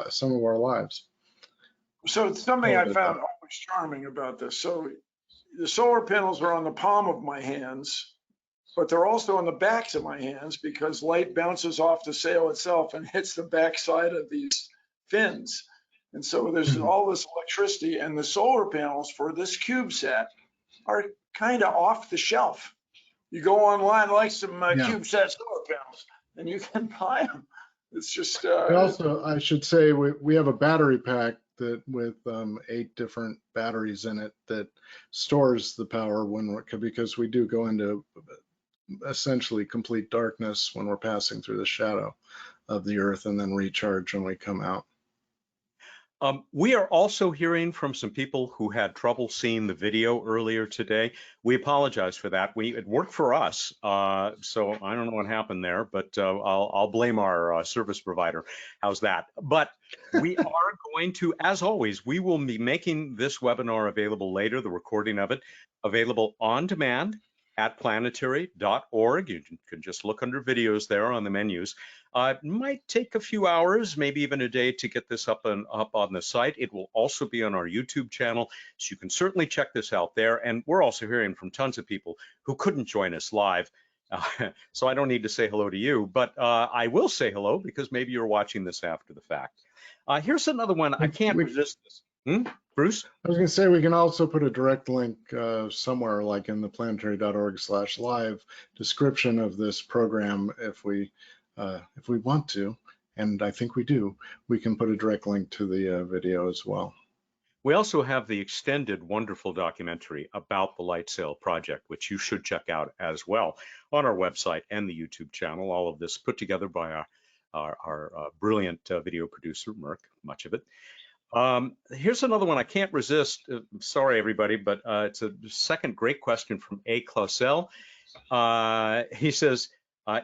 some of our lives. So it's something I found always charming about this. So the solar panels are on the palm of my hands, but they're also on the backs of my hands because light bounces off the sail itself and hits the back side of these fins. And so there's all this electricity, and the solar panels for this CubeSat are kind of off the shelf. You go online, like some CubeSat solar panels, and you can buy them. It's just. Also, I should say we have a battery pack with 8 different batteries in it that stores the power because we do go into essentially complete darkness when we're passing through the shadow of the Earth, and then recharge when we come out. We are also hearing from some people who had trouble seeing the video earlier today. We apologize for that. It worked for us, so I don't know what happened there, but I'll blame our service provider. How's that? But we are going to, as always, we will be making this webinar available later, the recording of it, available on demand at planetary.org. You can just look under videos there on the menus. It might take a few hours, maybe even a day, to get this up on the site. It will also be on our YouTube channel, so you can certainly check this out there. And we're also hearing from tons of people who couldn't join us live. So I don't need to say hello to you, but I will say hello because maybe you're watching this after the fact. Here's another one. I can't resist this. Bruce? I was going to say we can also put a direct link somewhere, like in the planetary.org/live description of this program if we want to, and I think we do. We can put a direct link to the video as well. We also have the extended wonderful documentary about the LightSail project, which you should check out as well on our website and the YouTube channel. All of this put together by our brilliant video producer, Merck, much of it. Here's another one I can't resist. Sorry, everybody, but it's a second great question from A. Clausel. He says,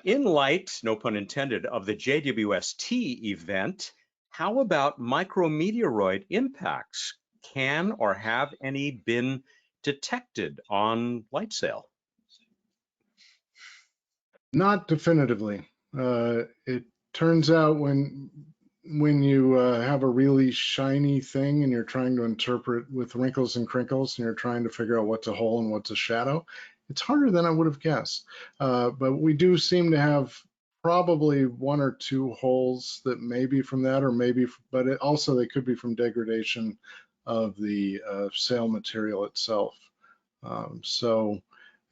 in light, no pun intended, of the JWST event, how about micrometeoroid impacts? Can or have any been detected on LightSail? Not definitively. It turns out when you have a really shiny thing and you're trying to interpret with wrinkles and crinkles and you're trying to figure out what's a hole and what's a shadow, it's harder than I would have guessed. But we do seem to have probably 1 or 2 holes that may be from that, or maybe, but also they could be from degradation of the sail material itself. So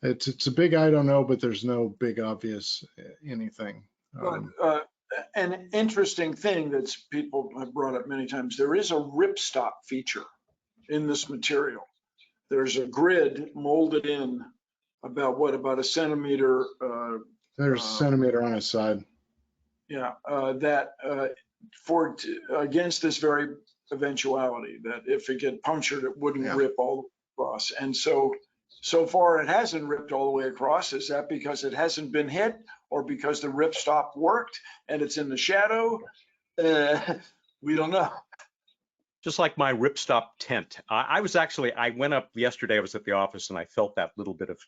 it's a big I don't know, but there's no big obvious anything. An interesting thing that people have brought up many times, there is a ripstop feature in this material. There's a grid molded in about a centimeter. There's a centimeter on a side. Yeah, against this very eventuality that if it get punctured, it wouldn't rip all across. And so far it hasn't ripped all the way across. Is that because it hasn't been hit, or because the ripstop worked and it's in the shadow? We don't know. Just like my ripstop tent. I went up yesterday, I was at the office and I felt that little bit of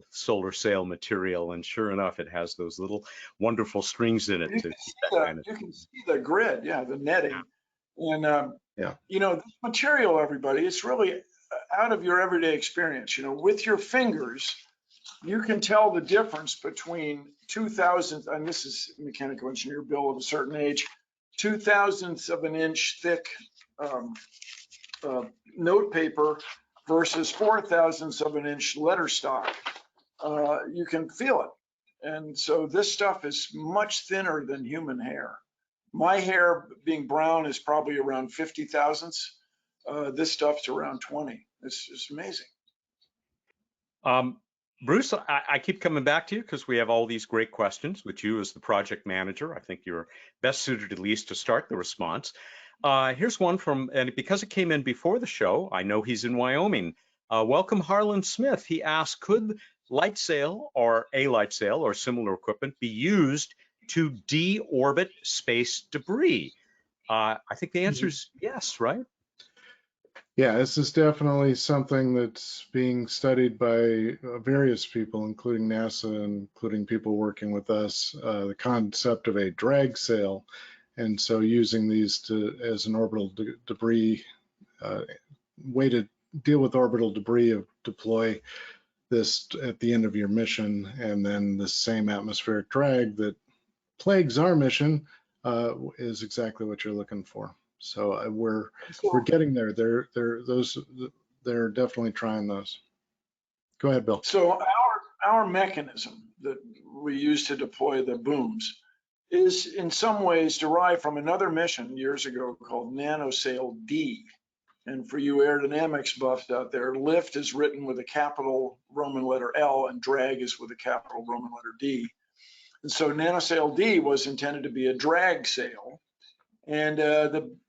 solar sail material, and sure enough, it has those little wonderful strings in it. You can see the grid, the netting. And, you know, this material, everybody, it's really out of your everyday experience. You know, with your fingers, you can tell the difference between 2,000, and this is mechanical engineer Bill of a certain age, 2,000ths of an inch thick note paper versus 4,000ths of an inch letter stock. You can feel it. And so this stuff is much thinner than human hair. My hair, being brown, is probably around 50 thousandths. This stuff's around 20. It's just amazing. Bruce, I keep coming back to you because we have all these great questions, which you as the project manager, I think you're best suited at least to start the response. Here's one from, and because it came in before the show, I know he's in Wyoming. Welcome, Harlan Smith. He asked, could LightSail or a LightSail or similar equipment be used to deorbit space debris? I think the answer is yes, right? Yeah, this is definitely something that's being studied by various people, including NASA, and including people working with us, the concept of a drag sail. And so using these as an orbital debris, way to deal with orbital debris, of deploy this at the end of your mission, and then the same atmospheric drag that plagues our mission is exactly what you're looking for. So we're getting there. They're definitely trying those. Go ahead, Bill. So our mechanism that we use to deploy the booms is in some ways derived from another mission years ago called NanoSail D. And for you aerodynamics buffs out there, lift is written with a capital Roman letter L and drag is with a capital Roman letter D. And so NanoSail D was intended to be a drag sail. And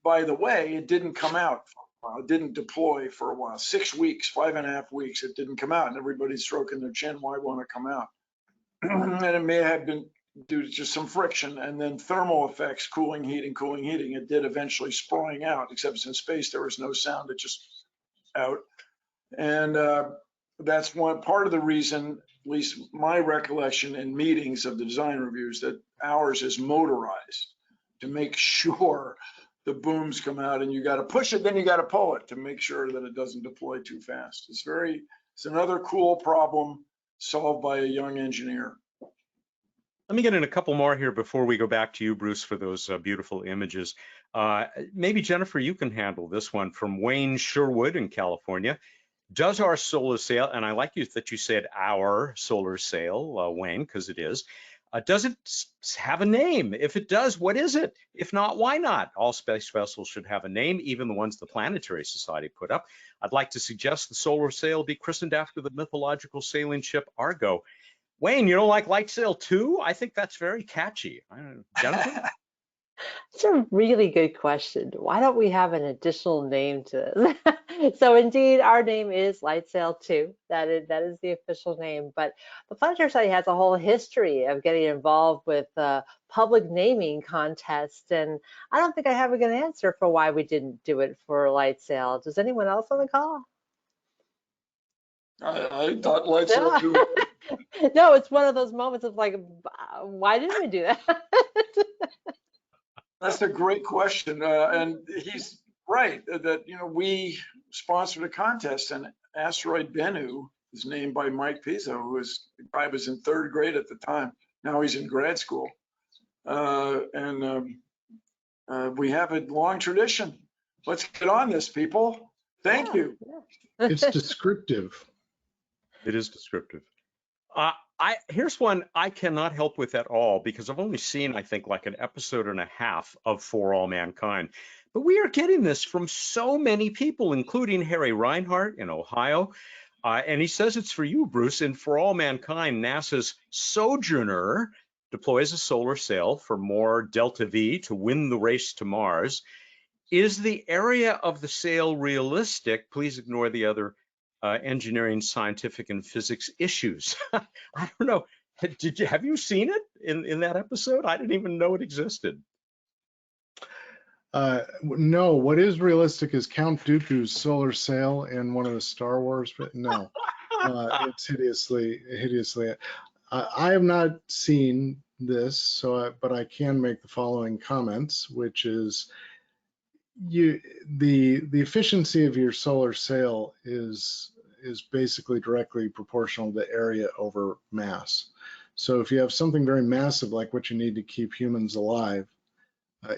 by the way, it didn't come out. It didn't deploy for a while, 6 weeks, 5.5 weeks. It didn't come out, and everybody's stroking their chin. Why won't it come out? And it may have been due to just some friction, and then thermal effects, cooling, heating. It did eventually sprawling out, except in space there was no sound. It just out, and that's one part of the reason, at least my recollection in meetings of the design reviews, that ours is motorized to make sure the booms come out, and you got to push it, then you got to pull it to make sure that it doesn't deploy too fast. It's another cool problem solved by a young engineer. Let me get in a couple more here before we go back to you, Bruce, for those beautiful images. Maybe Jennifer, you can handle this one from Wayne Sherwood in California. Does our solar sail, and I like you that you said our solar sail, Wayne, because it is, does it have a name? If it does, what is it? If not, why not? All space vessels should have a name, even the ones the Planetary Society put up. I'd like to suggest the solar sail be christened after the mythological sailing ship Argo. Wayne, you don't like LightSail 2? I think that's very catchy. Jennifer? It's a really good question. Why don't we have an additional name to this? So indeed, our name is LightSail 2. That is the official name. But the Planetary Society has a whole history of getting involved with public naming contests, and I don't think I have a good answer for why we didn't do it for LightSail. Does anyone else on the call? I thought LightSail 2. No, it's one of those moments of like, why didn't we do that? That's a great question, and he's right that we sponsored a contest, and Asteroid Bennu is named by Mike Pizzo, who was the guy was in 3rd grade at the time. Now he's in grad school, and we have a long tradition. Let's get on this, people. Thank you. It's descriptive. It is descriptive. Here's one I cannot help with at all because I've only seen, I think, like an episode and a half of For All Mankind. But we are getting this from so many people, including Harry Reinhardt in Ohio. And he says it's for you, Bruce. In For All Mankind, NASA's Sojourner deploys a solar sail for more Delta V to win the race to Mars. Is the area of the sail realistic? Please ignore the other engineering, scientific, and physics issues. I don't know. Have you seen it in that episode? I didn't even know it existed. No, what is realistic is Count Dooku's solar sail in one of the Star Wars, but no, it's hideously. I have not seen this, but I can make the following comments, which is the efficiency of your solar sail is basically directly proportional to area over mass. So if you have something very massive like what you need to keep humans alive,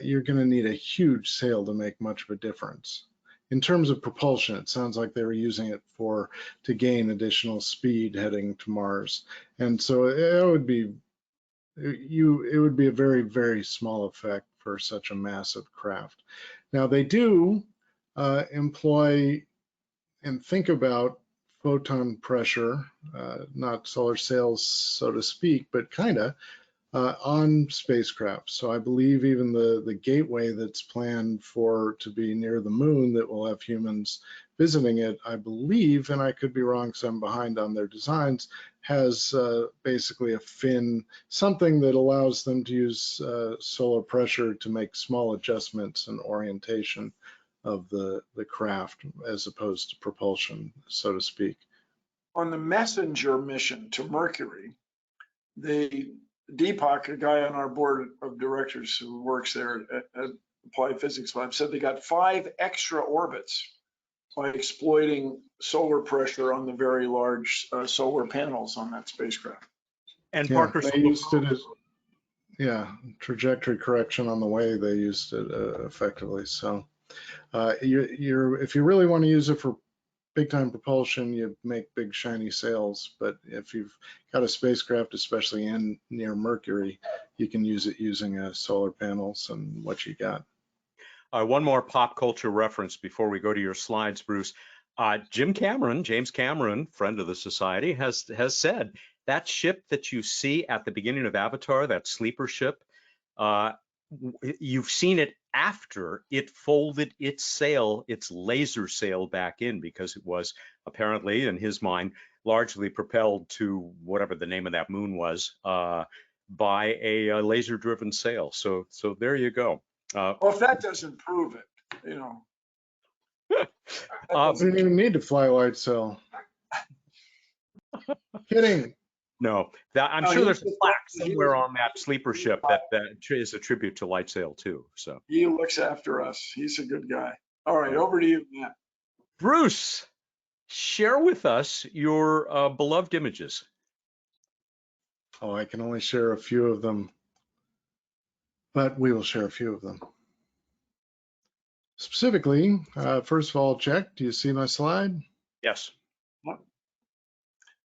you're going to need a huge sail to make much of a difference. In terms of propulsion, it sounds like they were using it to gain additional speed heading to Mars, and so it would be a very, very small effect for such a massive craft. Now they do employ and think about photon pressure, not solar sails, so to speak, but kinda, on spacecraft. So I believe even the gateway that's planned to be near the moon that will have humans visiting it, I believe, and I could be wrong because I'm behind on their designs, has basically a fin, something that allows them to use solar pressure to make small adjustments in orientation of the craft as opposed to propulsion, so to speak. On the Messenger mission to Mercury, Deepak, a guy on our board of directors who works there at Applied Physics Lab, said they got 5 extra orbits by exploiting solar pressure on the very large solar panels on that spacecraft. And Yeah, Parker, they used it as, yeah, trajectory correction on the way. They used it effectively. So if you really want to use it for big time propulsion, you make big shiny sails. But if you've got a spacecraft, especially near Mercury, you can use it using solar panels and what you got. one more pop culture reference before we go to your slides, Bruce. James Cameron, friend of the Society, has said that ship that you see at the beginning of Avatar, that sleeper ship, you've seen it after it folded its sail, its laser sail back in, because it was apparently, in his mind, largely propelled to whatever the name of that moon was by a laser-driven sail. So there you go. Well, if that doesn't prove it, you know. You didn't even need to fly LightSail. Kidding. No, I'm sure there's a plaque somewhere on that sleeper ship that is a tribute to LightSail too. So he looks after us. He's a good guy. All right, over to you, Matt. Bruce, share with us your beloved images. Oh, I can only share a few of them, but we will share a few of them. Specifically, first of all, check. Do you see my slide? Yes.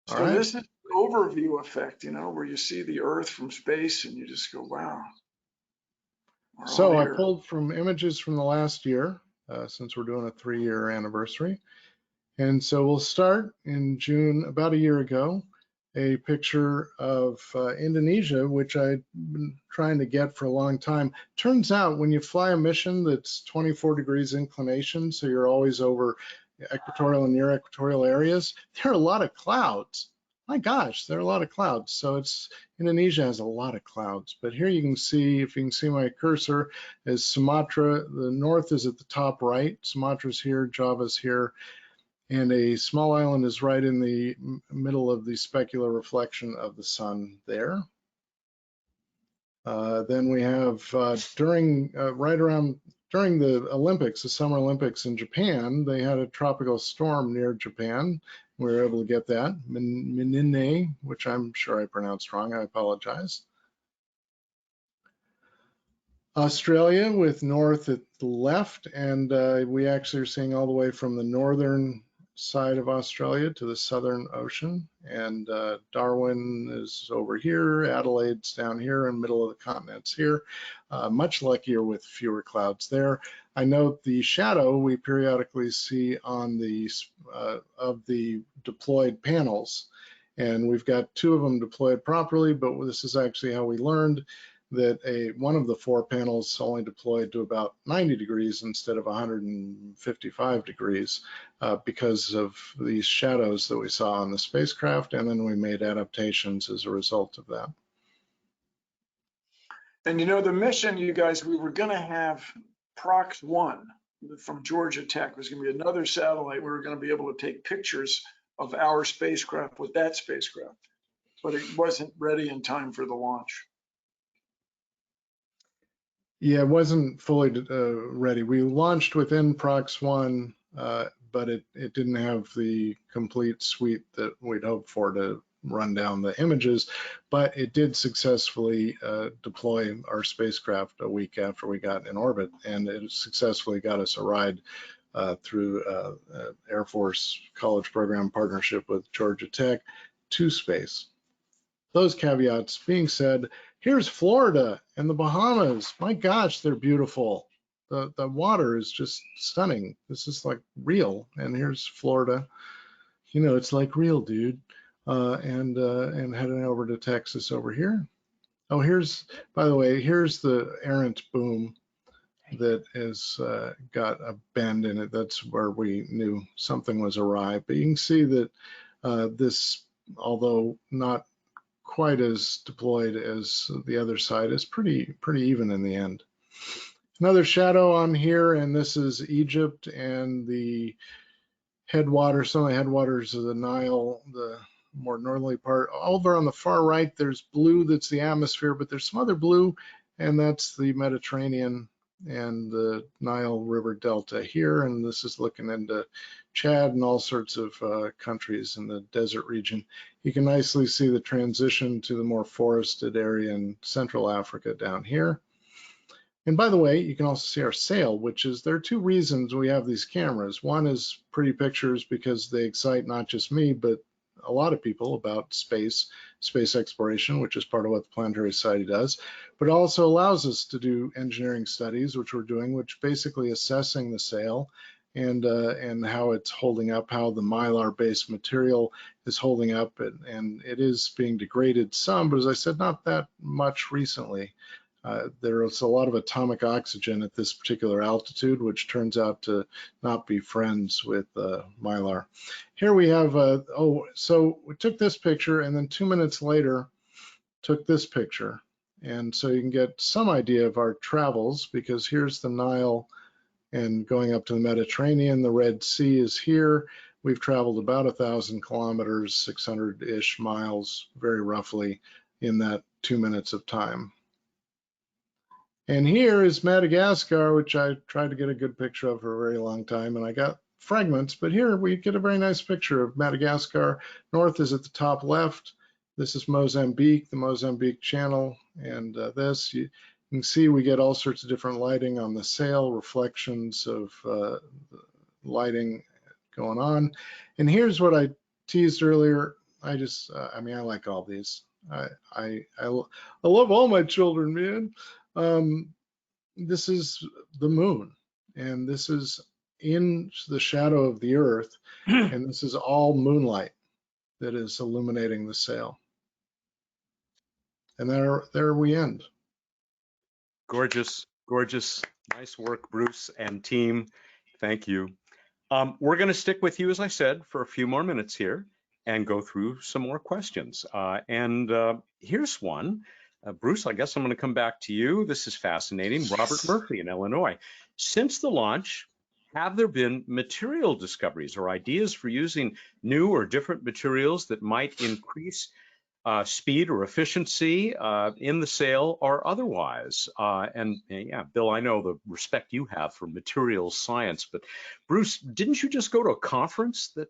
So this is the overview effect, you know, where you see the Earth from space and you just go, wow. So I pulled from images from the last year, since we're doing a 3-year anniversary. And so we'll start in June, about a year ago, a picture of Indonesia, which I've been trying to get for a long time. Turns out when you fly a mission that's 24 degrees inclination, so you're always over equatorial and near equatorial areas, there are a lot of clouds. My gosh, there are a lot of clouds. So Indonesia has a lot of clouds. But here you can see, if you can see my cursor, is Sumatra. The north is at the top right. Sumatra's here, Java's here. And a small island is right in the middle of the specular reflection of the sun there. Then we have during the Olympics, the Summer Olympics in Japan, they had a tropical storm near Japan. We were able to get that, Minine, which I'm sure I pronounced wrong. I apologize. Australia with north at the left, and we actually are seeing all the way from the northern side of Australia to the Southern Ocean, and Darwin is over here, Adelaide's down here, and middle of the continent's here. Much luckier with fewer clouds there. I note the shadow we periodically see on the of the deployed panels, and we've got 2 of them deployed properly, but this is actually how we learned that one of the 4 panels only deployed to about 90 degrees instead of 155 degrees because of these shadows that we saw on the spacecraft, and then we made adaptations as a result of that. And you know, the mission, you guys, we were going to have Prox-1 from Georgia Tech. Was going to be another satellite. We were going to be able to take pictures of our spacecraft with that spacecraft, but it wasn't ready in time for the launch. Yeah, it wasn't fully ready. We launched within Prox-1, but it didn't have the complete suite that we'd hoped for to run down the images, but it did successfully deploy our spacecraft a week after we got in orbit, and it successfully got us a ride through Air Force College Program partnership with Georgia Tech to space. Those caveats being said, here's Florida and the Bahamas. My gosh, they're beautiful. The water is just stunning. This is like real. And here's Florida. you know, it's like real, dude. And heading over to Texas over here. Oh, here's, by the way, here's the errant boom that has got a bend in it. That's where we knew something was awry. But you can see that this, although not quite as deployed as the other side, is pretty even in the end. Another shadow on here, and this is Egypt and the headwaters, some of the headwaters of the Nile, the more northerly part. Over on the far right, there's blue, that's the atmosphere, but there's some other blue, and that's the Mediterranean and the Nile River Delta here. And this is looking into Chad and all sorts of countries in the desert region. You can nicely see the transition to the more forested area in Central Africa down here. And by the way, you can also see our sail, which is, there are two reasons we have these cameras. One is pretty pictures because they excite not just me, but a lot of people about space exploration, which is part of what the Planetary Society does, but it also allows us to do engineering studies, which we're doing, which basically assessing the sail and how it's holding up, how the mylar-based material is holding up, and it is being degraded some, but as I said, not that much recently. There is a lot of atomic oxygen at this particular altitude, which turns out to not be friends with mylar. Here we have, so we took this picture and then 2 minutes later took this picture. And so you can get some idea of our travels, because here's the Nile and going up to the Mediterranean. The Red Sea is here. We've traveled about 1,000 kilometers, 600-ish miles, very roughly, in that 2 minutes of time. And here is Madagascar, which I tried to get a good picture of for a very long time, and I got fragments, but here we get a very nice picture of Madagascar. North is at the top left. This is Mozambique, the Mozambique Channel, and this, you can see we get all sorts of different lighting on the sail, reflections of lighting going on. And here's what I teased earlier. I just, I mean, I like all these. I love all my children, man. This is the moon, and this is in the shadow of the earth, and this is all moonlight that is illuminating the sail. And there we end. Gorgeous, gorgeous. Nice work, Bruce and team. Thank you. We're going to stick with you, as I said, for a few more minutes here and go through some more questions. Here's one. Bruce, I guess I'm going to come back to you. This is fascinating. Robert Murphy in Illinois. Since the launch, have there been material discoveries or ideas for using new or different materials that might increase speed or efficiency in the sail or otherwise? Yeah, Bill, I know the respect you have for materials science, but Bruce, didn't you just go to a conference that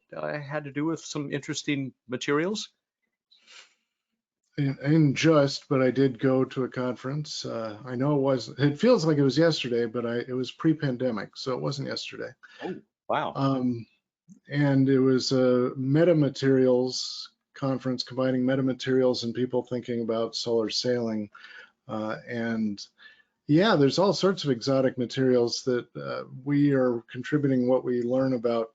had to do with some interesting materials? But I did go to a conference. I know it feels like it was yesterday, but it was pre-pandemic, so it wasn't yesterday. Oh, wow. And it was a metamaterials conference combining metamaterials and people thinking about solar sailing. And yeah, there's all sorts of exotic materials that we are contributing what we learn about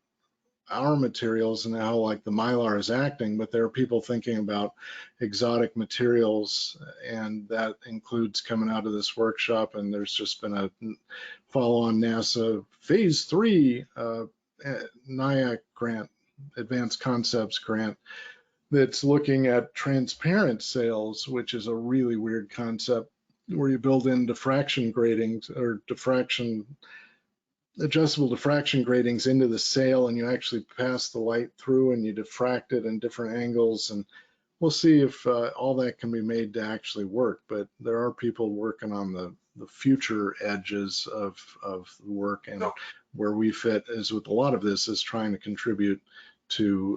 our materials and how like the mylar is acting, but there are people thinking about exotic materials, and that includes coming out of this workshop. And there's just been a follow-on NASA phase 3 NIAC grant, Advanced Concepts grant, that's looking at transparent sails, which is a really weird concept where you build in diffraction gratings or adjustable diffraction gratings into the sail, and you actually pass the light through and you diffract it in different angles. And we'll see if all that can be made to actually work. But there are people working on the future edges of the work, and where we fit, as with a lot of this, is trying to contribute to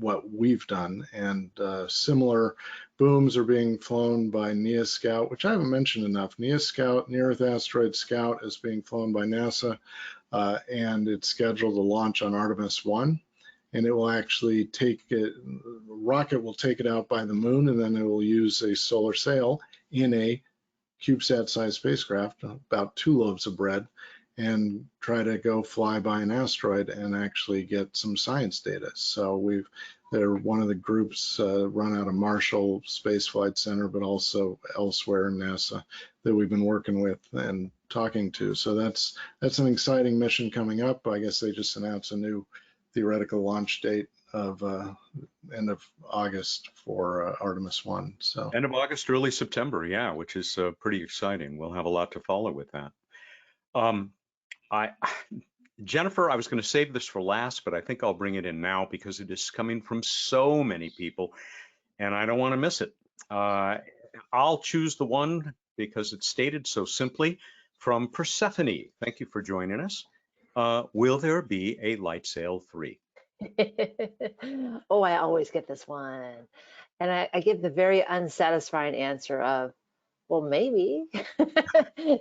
what we've done. And similar booms are being flown by NEA Scout, which I haven't mentioned enough. NEA Scout, Near Earth Asteroid Scout, is being flown by NASA, and it's scheduled to launch on Artemis 1. And it will actually the rocket will take it out by the moon, and then it will use a solar sail in a CubeSat-sized spacecraft, about 2 loaves of bread, and try to go fly by an asteroid and actually get some science data. So they're one of the groups run out of Marshall Space Flight Center, but also elsewhere in NASA that we've been working with and talking to. So that's an exciting mission coming up. I guess they just announced a new theoretical launch date of end of August for Artemis 1. So End of August, early September, yeah, which is pretty exciting. We'll have a lot to follow with that. Jennifer, I was going to save this for last, but I think I'll bring it in now because it is coming from so many people, and I don't want to miss it. I'll choose the one because it's stated so simply from Persephone. Thank you for joining us. Will there be a LightSail 3? Oh, I always get this one. And I give the very unsatisfying answer of, well, maybe.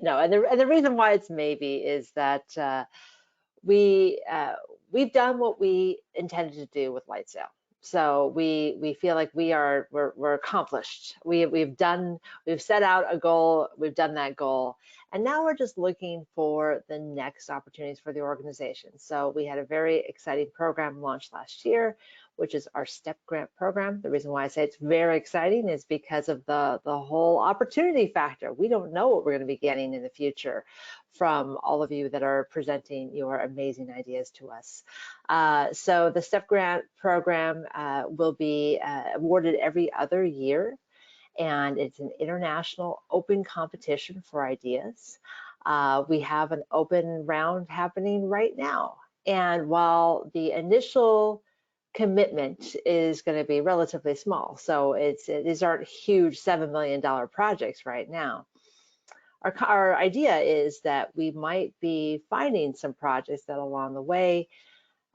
No, and the reason why it's maybe is that we've done what we intended to do with LightSail. So we feel like we're accomplished. We've set out a goal, we've done that goal, and now we're just looking for the next opportunities for the organization. So we had a very exciting program launched last year, which is our STEP grant program. The reason why I say it's very exciting is because of the whole opportunity factor. We don't know what we're going to be getting in the future from all of you that are presenting your amazing ideas to us. So the STEP grant program will be awarded every other year, and it's an international open competition for ideas. We have an open round happening right now. And while the initial commitment is going to be relatively small, so these aren't huge $7 million projects right now. Our idea is that we might be finding some projects that along the way,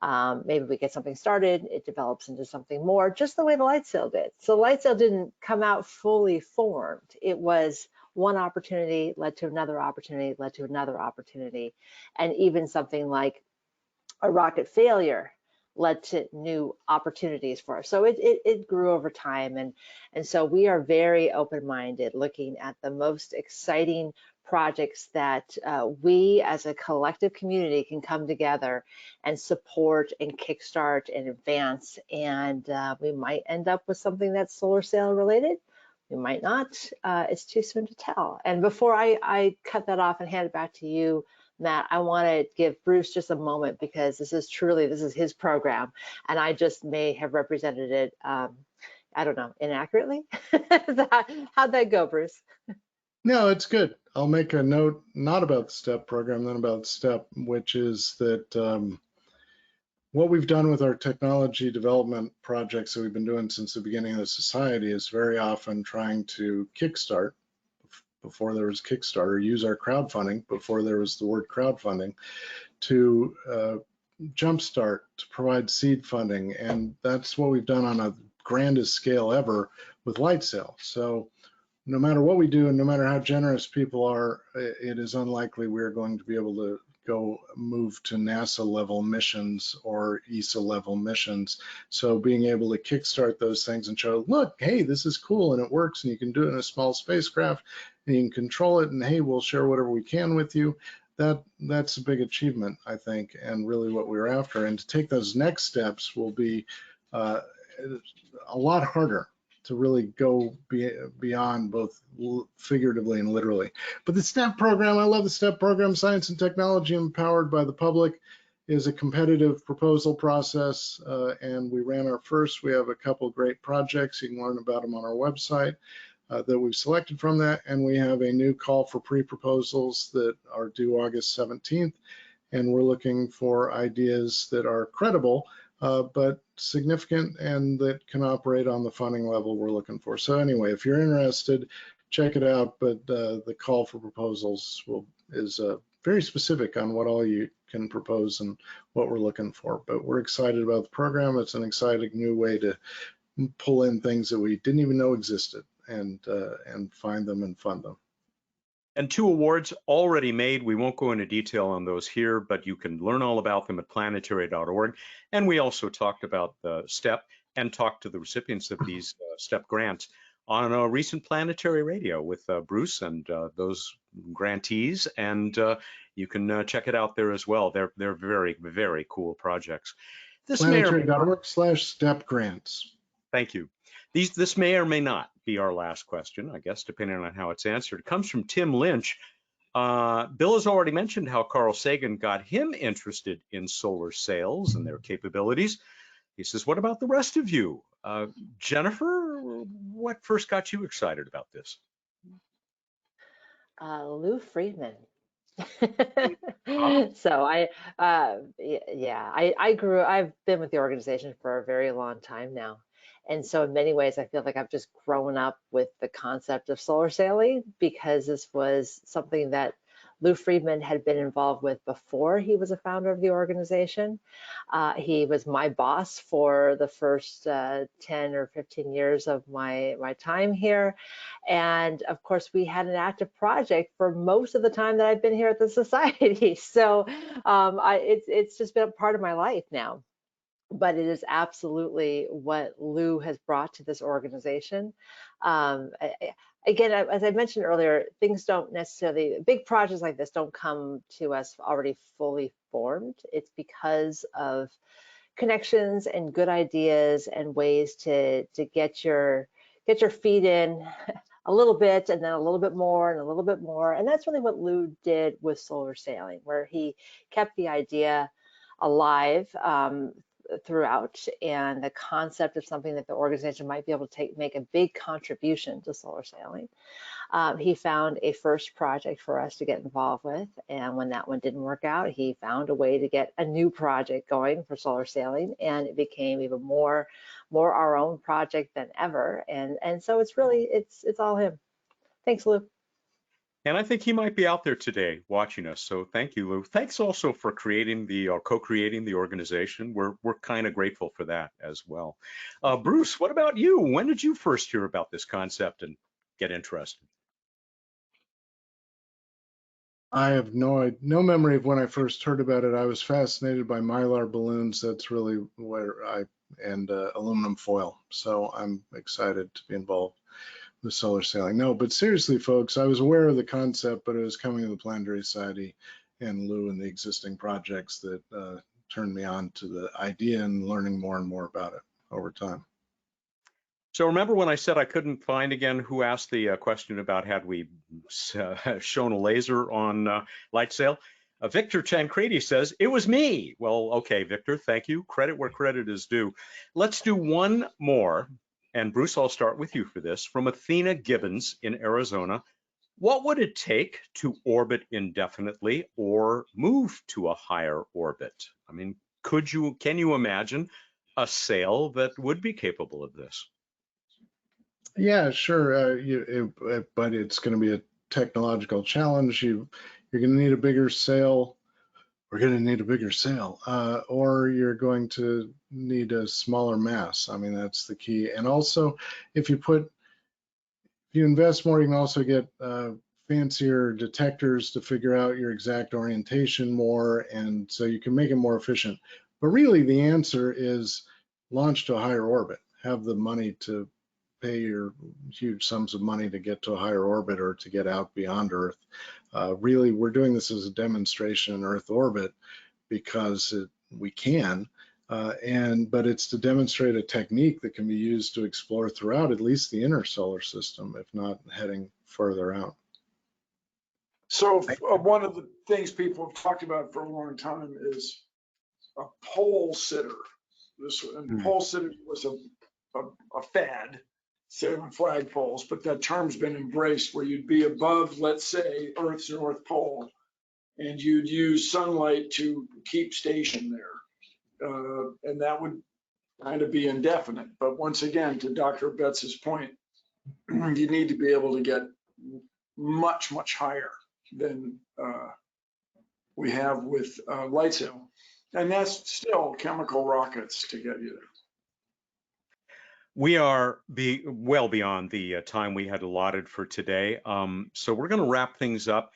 maybe we get something started, it develops into something more, just the way the LightSail did. So LightSail didn't come out fully formed. It was one opportunity led to another opportunity, led to another opportunity, and even something like a rocket failure led to new opportunities for us. So it grew over time, and so we are very open-minded, looking at the most exciting projects that we as a collective community can come together and support and kickstart and advance. And we might end up with something that's solar sail related. We might not. It's too soon to tell. And before I cut that off and hand it back to you, Matt, I want to give Bruce just a moment because this is his program, and I just may have represented it, I don't know, inaccurately. How'd that go, Bruce? no, it's good. I'll make a note, not about the STEP program, then about STEP, which is that what we've done with our technology development projects that we've been doing since the beginning of the society is very often trying to kickstart, before there was Kickstarter, use our crowdfunding before there was the word crowdfunding, to jumpstart, to provide seed funding. And that's what we've done on a grandest scale ever with LightSail. So no matter what we do and no matter how generous people are, it is unlikely we're going to be able to go move to NASA level missions or ESA level missions. So being able to kickstart those things and show, look, hey, this is cool and it works and you can do it in a small spacecraft and you can control it, and hey, we'll share whatever we can with you. That's a big achievement, I think, and really what we're after. And to take those next steps will be a lot harder to really go beyond both figuratively and literally. But the STEP program, I love the STEP program, Science and Technology Empowered by the Public, is a competitive proposal process, and we ran our first. We have a couple great projects. You can learn about them on our website that we've selected from that, and we have a new call for pre-proposals that are due August 17th, and we're looking for ideas that are credible, but significant and that can operate on the funding level we're looking for. So anyway, if you're interested, check it out, but the call for proposals is very specific on what all you can propose and what we're looking for. But we're excited about the program. It's an exciting new way to pull in things that we didn't even know existed and find them and fund them. And 2 awards already made. We won't go into detail on those here, but you can learn all about them at planetary.org. And we also talked about the STEP and talked to the recipients of these STEP grants on a recent Planetary Radio with Bruce and those grantees. And you can check it out there as well. They're very, very cool projects. This may or may not, Planetary.org/STEP grants. thank you. This may or may not be our last question, I guess, depending on how it's answered. It comes from Tim Lynch. Bill has already mentioned how Carl Sagan got him interested in solar sails and their capabilities. He says, what about the rest of you? Jennifer, what first got you excited about this? Lou Friedman. Ah. So I've been with the organization for a very long time now. And so in many ways, I feel like I've just grown up with the concept of solar sailing, because this was something that Lou Friedman had been involved with before he was a founder of the organization. He was my boss for the first 10 or 15 years of my time here. And of course, we had an active project for most of the time that I've been here at the Society. So it's just been a part of my life now. But it is absolutely what Lou has brought to this organization. Again, as I mentioned earlier, things don't necessarily, big projects like this don't come to us already fully formed. It's because of connections and good ideas and ways to get your feet in a little bit, and then a little bit more and a little bit more. And that's really what Lou did with solar sailing, where he kept the idea alive throughout, and the concept of something that the organization might be able to make a big contribution to solar sailing. He found a first project for us to get involved with, and when that one didn't work out, he found a way to get a new project going for solar sailing, and it became even more our own project than ever. And so it's really it's all him. Thanks, Lou. And I think he might be out there today watching us. So thank you, Lou. Thanks also for creating co-creating the organization. We're kind of grateful for that as well. Bruce, what about you? When did you first hear about this concept and get interested? I have no memory of when I first heard about it. I was fascinated by mylar balloons. That's really where and aluminum foil. So I'm excited to be involved with solar sailing. No, but seriously, folks, I was aware of the concept, but it was coming to the Planetary Society and Lou and the existing projects that turned me on to the idea and learning more and more about it over time. So remember when I said I couldn't find again who asked the question about had we shown a laser on LightSail? Victor Tancredi says, it was me. Well, okay, Victor, thank you. Credit where credit is due. Let's do one more. And Bruce, I'll start with you for this. From Athena Gibbons in Arizona, what would it take to orbit indefinitely or move to a higher orbit? I mean, can you imagine a sail that would be capable of this? Yeah, sure. But it's going to be a technological challenge. You're going to need a bigger sail. We're going to need a bigger sail, or you're going to need a smaller mass. I mean, that's the key. And also, if you invest more, you can also get fancier detectors to figure out your exact orientation more, and so you can make it more efficient. But really, the answer is launch to a higher orbit. Have the money to pay your huge sums of money to get to a higher orbit or to get out beyond Earth. Really, we're doing this as a demonstration in Earth orbit because we can, but it's to demonstrate a technique that can be used to explore throughout at least the inner solar system, if not heading further out. So one of the things people have talked about for a long time is a pole sitter. Pole sitter was a fad, sailing flagpoles, but that term's been embraced, where you'd be above, let's say, Earth's North Pole, and you'd use sunlight to keep station there. And that would kind of be indefinite. But once again, to Dr. Betts's point, you need to be able to get much, much higher than we have with LightSail. And that's still chemical rockets to get you there. We are well beyond the time we had allotted for today. So we're going to wrap things up.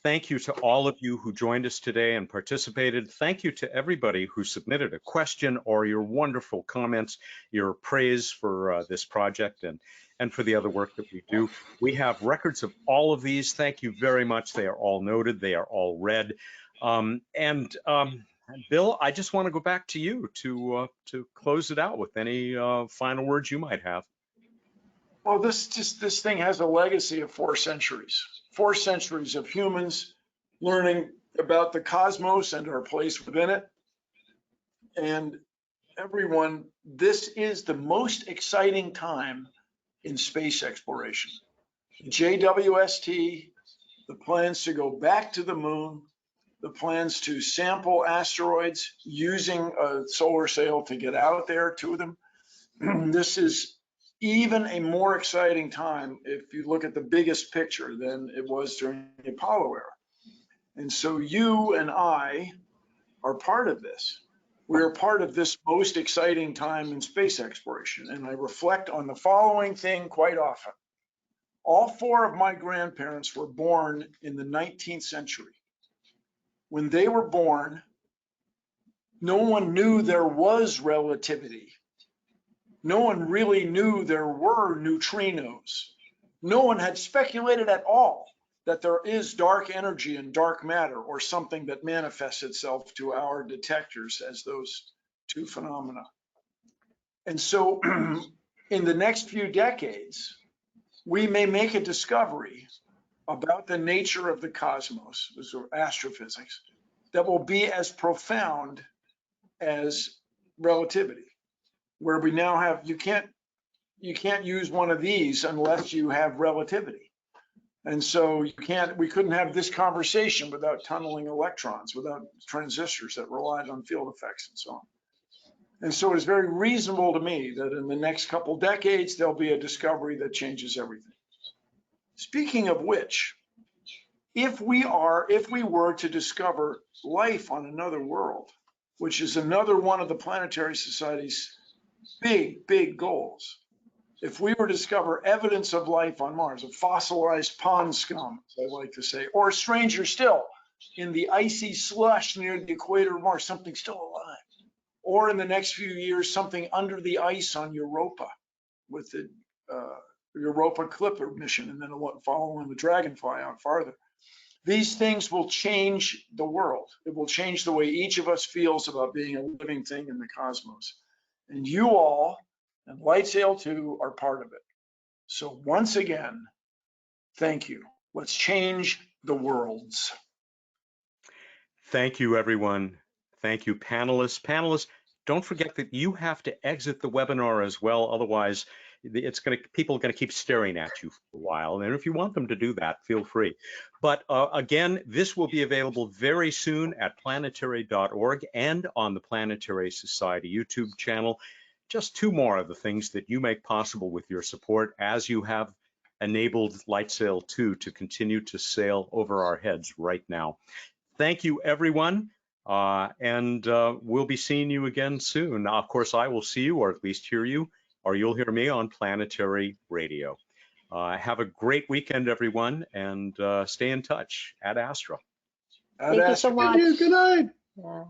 Thank you to all of you who joined us today and participated. Thank you to everybody who submitted a question or your wonderful comments, your praise for this project. And and for the other work that we do. We have records of all of these. Thank you very much. They are all noted. They are all read. Bill, I just want to go back to you to close it out with any final words you might have. Well, this thing has a legacy of 4 centuries. 4 centuries of humans learning about the cosmos and our place within it. And everyone, this is the most exciting time in space exploration. JWST, the plans to go back to the moon, the plans to sample asteroids using a solar sail to get out there to them. This is even a more exciting time if you look at the biggest picture than it was during the Apollo era. And so you and I are part of this. We're part of this most exciting time in space exploration. And I reflect on the following thing quite often. All 4 of my grandparents were born in the 19th century. When they were born, no one knew there was relativity. No one really knew there were neutrinos. No one had speculated at all that there is dark energy and dark matter, or something that manifests itself to our detectors as those 2 phenomena. And so in the next few decades, we may make a discovery about the nature of the cosmos, or astrophysics, that will be as profound as relativity, where we now have, you can't use one of these unless you have relativity. And so we couldn't have this conversation without tunneling electrons, without transistors that relied on field effects and so on. And so it is very reasonable to me that in the next couple decades, there'll be a discovery that changes everything. Speaking of which, if we were to discover life on another world, which is another one of the Planetary Society's big goals, if we were to discover evidence of life on Mars, of fossilized pond scum, as I like to say, or stranger still, in the icy slush near the equator of Mars, something still alive, or in the next few years, something under the ice on Europa with the Europa Clipper mission, and then following the Dragonfly out farther. These things will change the world. It will change the way each of us feels about being a living thing in the cosmos. And you all, and LightSail 2 are part of it. So once again, thank you. Let's change the worlds. Thank you, everyone. Thank you, panelists. Panelists, don't forget that you have to exit the webinar as well. Otherwise, people are going to keep staring at you for a while. And if you want them to do that, feel free. But again, this will be available very soon at planetary.org and on the Planetary Society YouTube channel. Just 2 more of the things that you make possible with your support as you have enabled LightSail 2 to continue to sail over our heads right now. Thank you, everyone. And we'll be seeing you again soon. Now, of course, I will see you, or at least hear you, or you'll hear me on Planetary Radio. Have a great weekend, everyone, and stay in touch. Ad Astra. Thank you so much. Good night. Yeah.